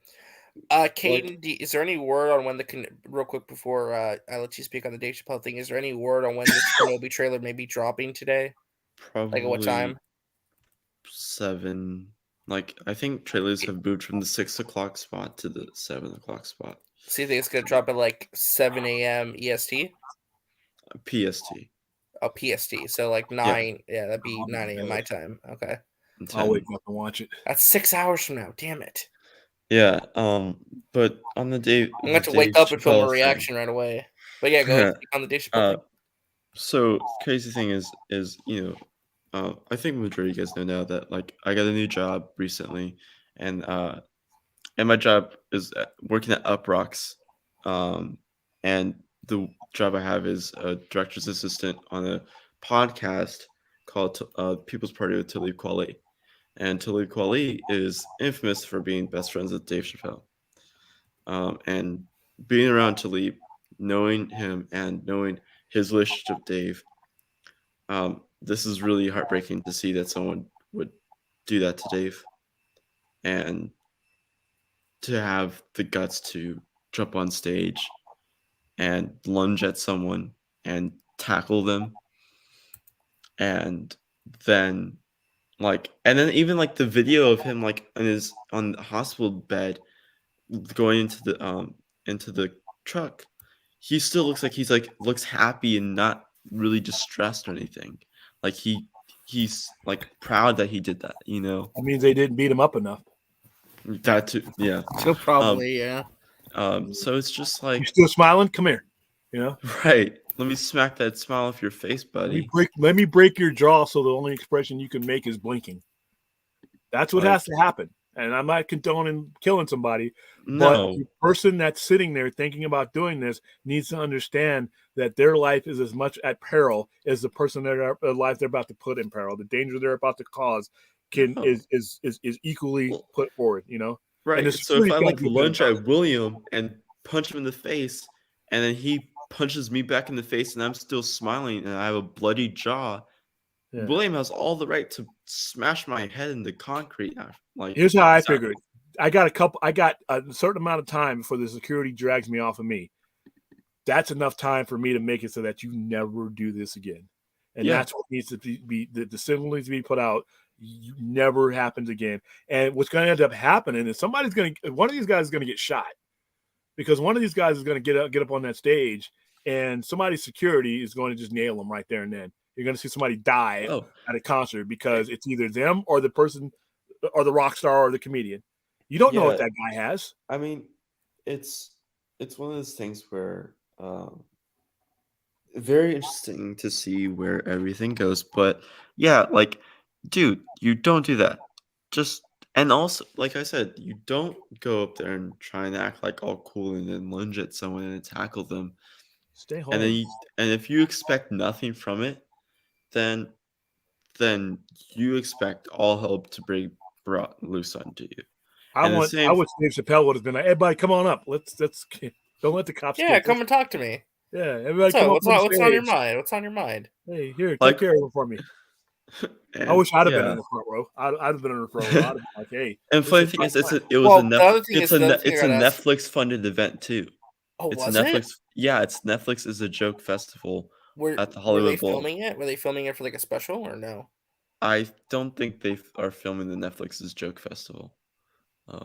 Caden, is there any word on when real quick before I let you speak on the Dave Chappelle thing? Is there any word on when this Kenobi trailer may be dropping today? Probably. Like, at what time? 7. Like, I think trailers have moved from the 6 o'clock spot to the 7 o'clock spot. So you think it's gonna drop at like 7 a.m. EST? PST. Oh, PST. So like 9. Yeah, that'd be 9 a.m. my time. Okay. I'll wake up and watch it. That's 6 hours from now. Damn it. Yeah. But on the day, I'm going to wake up and film a reaction right away. But yeah, go ahead on the Dave Chappelle thing. So crazy thing is I think majority of you guys know now that, like, I got a new job recently, and my job is working at Uprocks, and the job I have is a director's assistant on a podcast called People's Party with Talib Kweli. And Talib Kweli is infamous for being best friends with Dave Chappelle. And being around Talib, knowing him and knowing his relationship with Dave, this is really heartbreaking to see that someone would do that to Dave, and to have the guts to jump on stage and lunge at someone and tackle them, and then even like the video of him like on the hospital bed going into the truck, he still looks like looks happy and not really distressed or anything. Like he's like proud that he did that, That means they didn't beat him up enough. That too, yeah. So probably, yeah. So it's just You like, still smiling? Come here. You know, right. Let me smack that smile off your face, buddy. let me break your jaw so the only expression you can make is blinking. That's what Like, has to happen. And I'm not condoning killing somebody, but no. the person that's sitting there thinking about doing this needs to understand that their life is as much at peril as the person their life they're about to put in peril. The danger they're about to cause No. is equally Well, put forward. You know, and right. the So if security's I gotta like do a better lunge job. at William and punch him in the face, and then he punches me back in the face, and I'm still smiling, and I have a bloody jaw, Yeah. William has all the right to smash my head into concrete. Like, Here's how I sorry. figured. I got a certain amount of time before the security drags me off of me. That's enough time for me to make it so that you never do this again. And Yeah. that's what needs to be the signal needs to be put out. You never happens again. And what's going to end up happening is one of these guys is going to get shot, because one of these guys is going to get up on that stage, and somebody's security is going to just nail them right there and then. You're going to see somebody die Oh, at a concert because it's either them or the person or the rock star or the comedian. You don't know what yeah. that guy has. I mean, it's one of those things where very interesting to see where everything goes. But yeah, like, dude, you don't do that. Just, and also, like I said, you don't go up there and try and act like all cool and then lunge at someone and tackle them. Stay home. And then and if you expect nothing from it, then you expect all hell to be brought loose onto you. I And the wish same, Dave Chappelle would have been like, "Everybody, come on up. Let's don't let the cops Yeah, get come this." and talk to me. Yeah, everybody, So come up what's on the what's on your stage. mind? What's on your mind? Hey, here, Like- take care of it for me. I and, wish I'd have been yeah. in the front row. I'd have been in the front row. I'd have been like, "Hey." And this funny is thing my is, time. it was Well, a the other Netflix. thing is- the other thing It's I a gotta ask- Netflix funded event too. Oh, It's was a it? Netflix. Yeah, it's Netflix is a joke festival Were, at the were Hollywood they Bowl. filming it? Were they filming it for like a special or no? I don't think they are filming the Netflix's joke festival.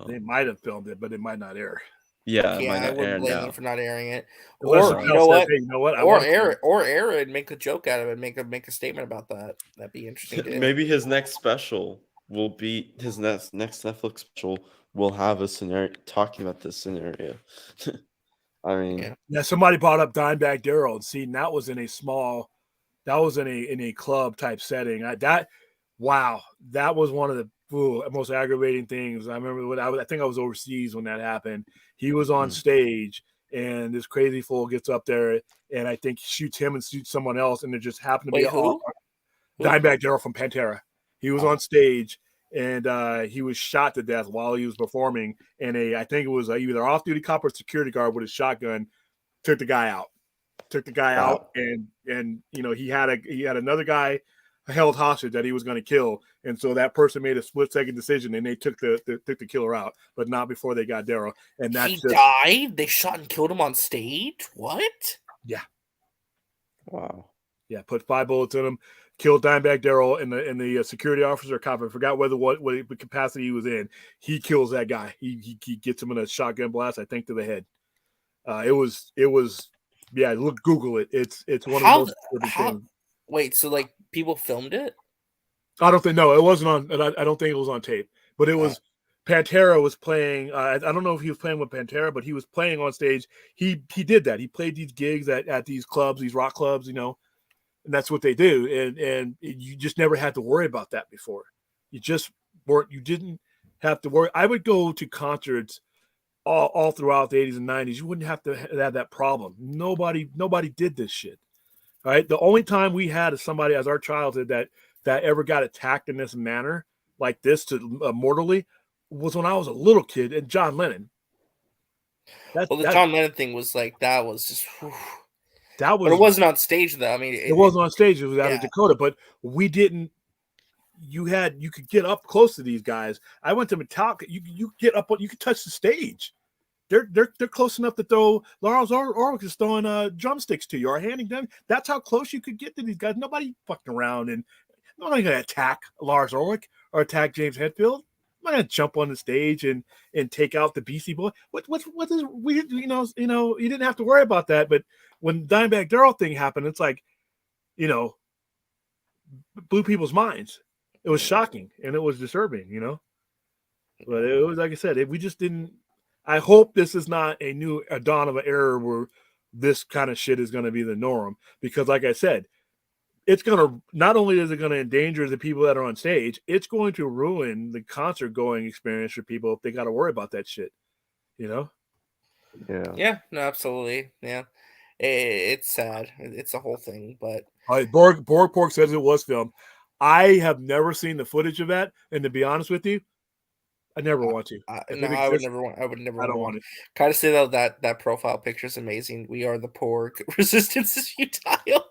They might have filmed it, but it might not air. Yeah, it Yeah, might I not air wouldn't blame them now. for not airing it. Unless Or Chappelle you know says, what? "Hey, you know what? I Or want to air it. Or air it. Make a joke out of it. Make a statement about that. That'd be interesting. To Maybe his next special will be his next Netflix special will have a scenario talking about this scenario. I mean, Yeah. Yeah, somebody brought up Dimebag Darrell, and see, that was in a club type setting. Wow, that was one of the most aggravating things. I remember when I think I was overseas when that happened. He was on stage, and this crazy fool gets up there, and I think shoots him and shoots someone else, and there just happened to be Wait, who? Dimebag Darrell from Pantera. He was on stage, and he was shot to death while he was performing. And I think it was either off-duty cop or security guard with a shotgun took the guy out. Wow. And you know he had another guy held hostage that he was going to kill, and so that person made a split-second decision, and they took the killer out, but not before they got Darrell. And that's He died? They shot and killed him on stage? What? Wow. Yeah, put 5 bullets in him, killed Dimebag Darrell, and the security officer cop. I forgot what capacity he was in. He kills that guy. He gets him in a shotgun blast, I think, to the head. It was yeah. Look, Google it. It's one of the most things. Wait, so like people filmed it? I don't think it wasn't on. I don't think it was on tape, but it was. Pantera was playing. I don't know if he was playing with Pantera, but he was playing on stage. He did that. He played these gigs at these clubs, these rock clubs, you know, and that's what they do. And you just never had to worry about that before. You just weren't. You didn't have to worry. I would go to concerts all throughout the 80s and 90s. You wouldn't have to have that problem. Nobody did this shit. All right. The only time we had somebody as our childhood that ever got attacked in this manner like this to mortally was when I was a little kid and John Lennon. John Lennon thing was like that was just. Whew. That was. But it wasn't on stage though. I mean, it wasn't on stage. It was out of Dakota, but we didn't. You could get up close to these guys. I went to Metallica. You get up, you could touch the stage. They're close enough to throw. Lars Ulrich is throwing drumsticks to you or handing them. That's how close you could get to these guys. Nobody fucking around, and nobody's gonna attack Lars Ulrich or attack James Hetfield. I'm not gonna jump on the stage and take out the Beastie Boy. What is weird? You know, you didn't have to worry about that. But when Dimebag Darrell thing happened, it's like, you know, blew people's minds. It was shocking and it was disturbing, you know. But it was like I said, we just didn't. I hope this is not a dawn of an era where this kind of shit is going to be the norm. Because, like I said, it's going to not only is it going to endanger the people that are on stage, it's going to ruin the concert going experience for people if they got to worry about that shit. You know? Yeah. Yeah, no, absolutely. Yeah. It's sad. It's a whole thing, but Borg Pork says it was filmed. I have never seen the footage of that, and to be honest with you, I never want to. If no, it I would exists, never want. I would never I don't want want to. it. Kind of say though that profile picture is amazing. We are the poor. Resistance is futile.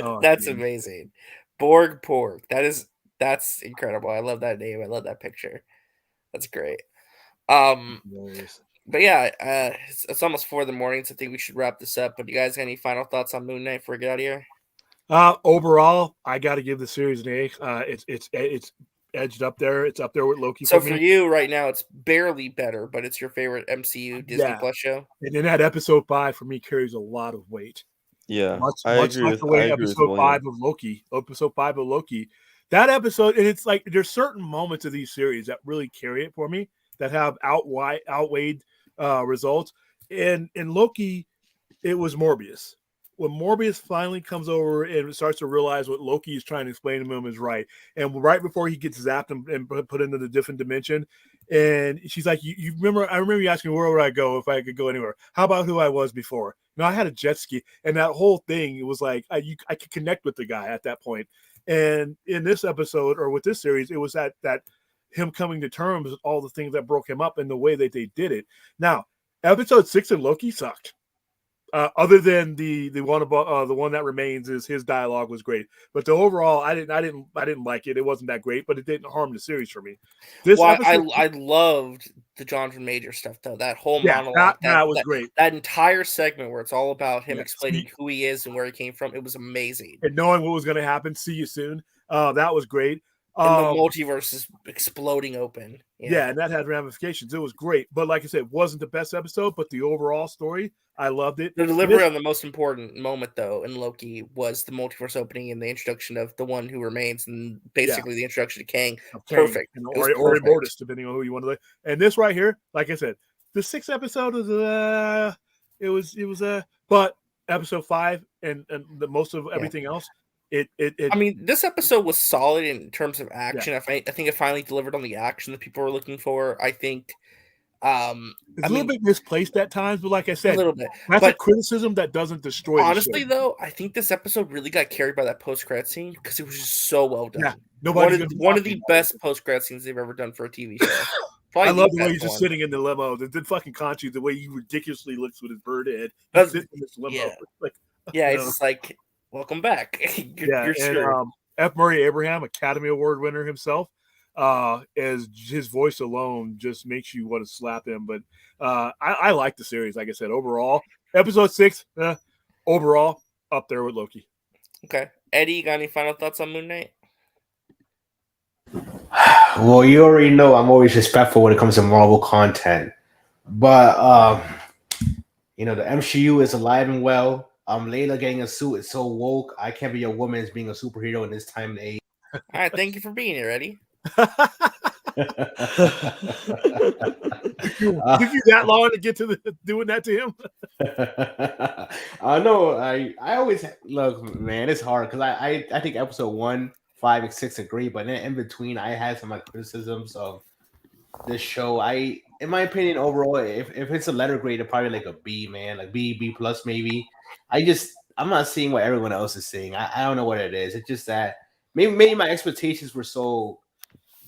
Oh, That's dude. amazing. Borg Pork. That's incredible. I love that name. I love that picture. That's great. Hilarious. But yeah, it's almost 4 in the morning, so I think we should wrap this up. But you guys got any final thoughts on Moon Knight before we get out of here? Overall, I got to give the series an A. It's edged up there. It's up there with Loki So for for me. you right now, it's barely better, but it's your favorite MCU Disney Plus show. And then that episode 5 for me carries a lot of weight. Yeah, Much I like agree the way with episode William. 5 of Loki, that episode, and it's like there's certain moments of these series that really carry it for me, that have outweighed results. And in Loki, it was Morbius. When Morbius finally comes over and starts to realize what Loki is trying to explain to him is right, and right before he gets zapped and put into the different dimension, and she's like, "You remember? I remember you asking me where would I go if I could go anywhere. How about who I was before? No, I had a jet ski, and that whole thing. It was like I could connect with the guy at that point. And in this episode or with this series, it was that him coming to terms with all the things that broke him up and the way that they did it. Now, episode 6 of Loki sucked. Other than the one about the one that remains, is his dialogue was great, but the overall I didn't like it. It wasn't that great, but it didn't harm the series for me. This episode, I loved the Jonathan Major stuff though. That whole yeah, monologue, that was great. That entire segment where it's all about him Yeah, explaining who he is and where he came from, it was amazing. And knowing what was going to happen. See you soon. That was great. And the multiverse is exploding open. Yeah, and that had ramifications. It was great, but like I said, it wasn't the best episode, but the overall story, I loved it. The delivery on the most important moment, though, in Loki was the multiverse opening and the introduction of the One Who Remains, and basically the introduction to Kang. Perfect. Or Mortis, depending on who you want to look. And this right here, like I said, the 6th episode was but episode 5 and the most of everything else, I mean, this episode was solid in terms of action. I think it finally delivered on the action that people were looking for. I think it's a little bit misplaced at times, but like I said, a little bit. That's a criticism that doesn't destroy. Honestly, though, I think this episode really got carried by that post-credit scene because it was just so well done. Yeah, one of the best post-credit scenes they've ever done for a TV show. I love the way he's just sitting in the limo. The fucking Conchi, the way he ridiculously looks with his bird head. He's sitting in this limo. Yeah, it's just like, welcome back. You're and F. Murray Abraham, Academy Award winner himself, as his voice alone just makes you want to slap him. But I like the series. Like I said, overall, episode 6, overall up there with Loki. Okay, Eddie, you got any final thoughts on Moon Knight? Well, you already know I'm always respectful when it comes to Marvel content, but the MCU is alive and well. Layla getting a suit is so woke. I can't be a woman as being a superhero in this time and age. All right, thank you for being here, Eddie. Took you that long to get to doing that to him? I know. I always look, man. It's hard because I think episode 1, 5, and 6 are great, but then in between, I had some criticisms of this show. In my opinion, overall, if it's a letter grade, it's probably like a B, man, like B plus maybe. I'm not seeing what everyone else is seeing. I don't know what it is. It's just that maybe my expectations were so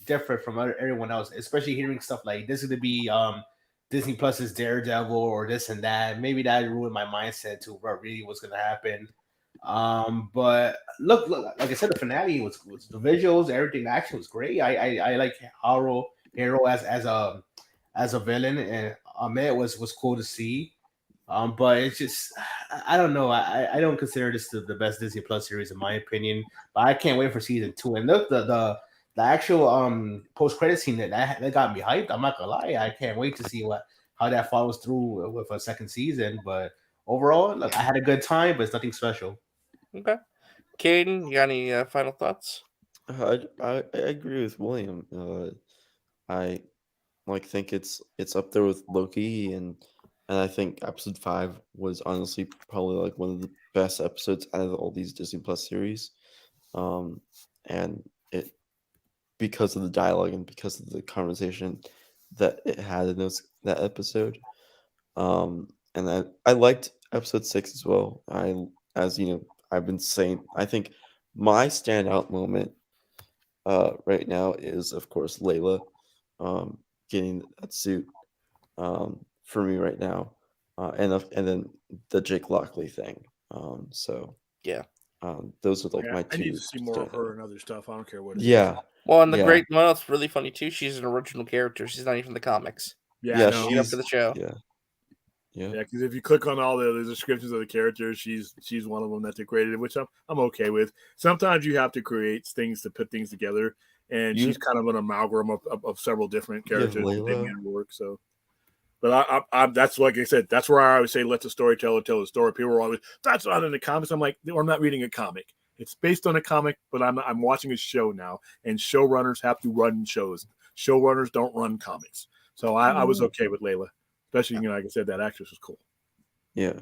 different from everyone else, especially hearing stuff like this is going to be Disney Plus's Daredevil or this and that. Maybe that ruined my mindset to what really was going to happen. But look, like I said, the finale was the visuals, everything, the action was great. I like Hero as a villain, and Ahmed was cool to see. But it's just, I don't know. I don't consider this the best Disney Plus series in my opinion. But I can't wait for season 2. And look, the actual post credit scene that got me hyped. I'm not gonna lie. I can't wait to see how that follows through with a second season. But overall, look, I had a good time, but it's nothing special. Okay, Caden, you got any final thoughts? I agree with William. I like think it's up there with Loki, and I think episode 5 was honestly probably like one of the best episodes out of all these Disney Plus series. And it, because of the dialogue and because of the conversation that it had in that episode. And I liked episode 6 as well. As you know, I've been saying, I think my standout moment right now is, of course, Layla getting that suit for me right now, and then the Jake Lockley thing. So Yeah. those are like Yeah, my I two. need to see more of her standout. and other stuff. I don't care what it is. Yeah, Well, and the yeah, great well, it's really funny too. She's an original character. She's not even the comics. Yeah, yeah. I know. Made up for the show. Yeah, yeah. Yeah, because if you click on all the descriptions of the characters, she's one of them that they created, which I'm okay with. Sometimes you have to create things to put things together, and You- she's kind of an amalgam of several different You have characters that they Layla. made it work. So, but I that's like I said, that's where I always say let the storyteller tell the story. People are always that's not in the comics. I'm like, I'm not reading a comic. It's based on a comic, but I'm watching a show now, and showrunners have to run shows. Showrunners don't run comics. So I was okay with Layla. Especially, like I said, that actress was cool. Yeah.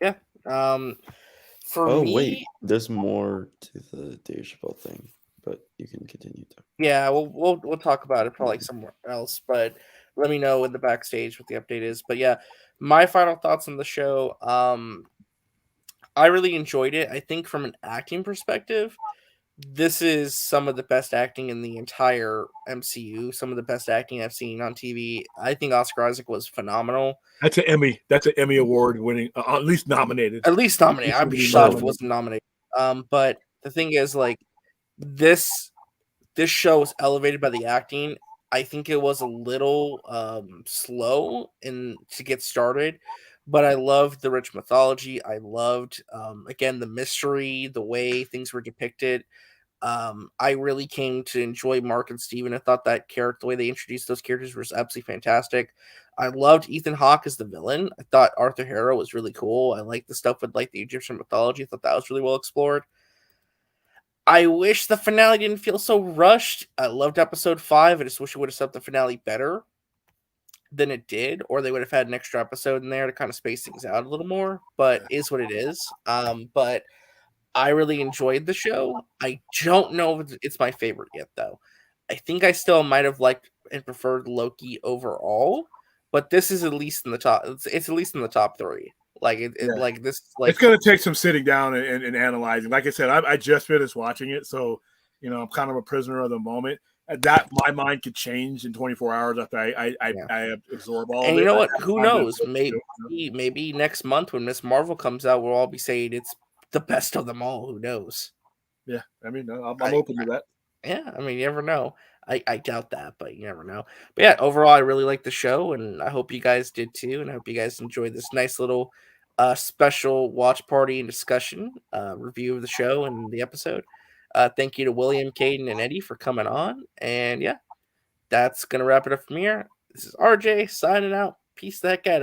Yeah. For Oh me, wait, there's more to the Dave Chappelle thing, but you can continue. yeah, we'll talk about it probably somewhere else, but let me know in the backstage what the update is. But yeah, my final thoughts on the show. I really enjoyed it. I think from an acting perspective, this is some of the best acting in the entire MCU. Some of the best acting I've seen on TV. I think Oscar Isaac was phenomenal. That's an Emmy. That's an Emmy award winning, at least nominated. At least nominated. I'd be shocked if it wasn't nominated. But the thing is, like, this show was elevated by the acting. I think it was a little slow to get started, but I loved the rich mythology. I loved again the mystery, the way things were depicted. I really came to enjoy Mark and Steven. I thought that character, the way they introduced those characters, was absolutely fantastic. I loved Ethan Hawke as the villain. I thought Arthur Harrow was really cool. I liked the stuff with like the Egyptian mythology. I thought that was really well explored. I wish the finale didn't feel so rushed. I loved episode 5. I just wish it would have set up the finale better than it did, or they would have had an extra episode in there to kind of space things out a little more. But is what it is. But I really enjoyed the show. I don't know if it's my favorite yet, though. I think I still might have liked and preferred Loki overall, but this is at least in the top. It's at least in the top 3. Like like this. Like it's going to take some sitting down and analyzing. Like I said, I just finished watching it, so I'm kind of a prisoner of the moment. That my mind could change in 24 hours after I absorb all. And of you it. know what? Who knows? Maybe next month when Miss Marvel comes out, we'll all be saying it's the best of them all. Who knows? Yeah, I mean, I'm open to that. Yeah, I mean, you never know. I doubt that, but you never know. But yeah, overall, I really like the show, and I hope you guys did too. And I hope you guys enjoyed this nice little special watch party and discussion review of the show and the episode. Thank you to William, Caden, and Eddie for coming on. And yeah, that's gonna wrap it up from here. This is RJ signing out. Peace the heck out.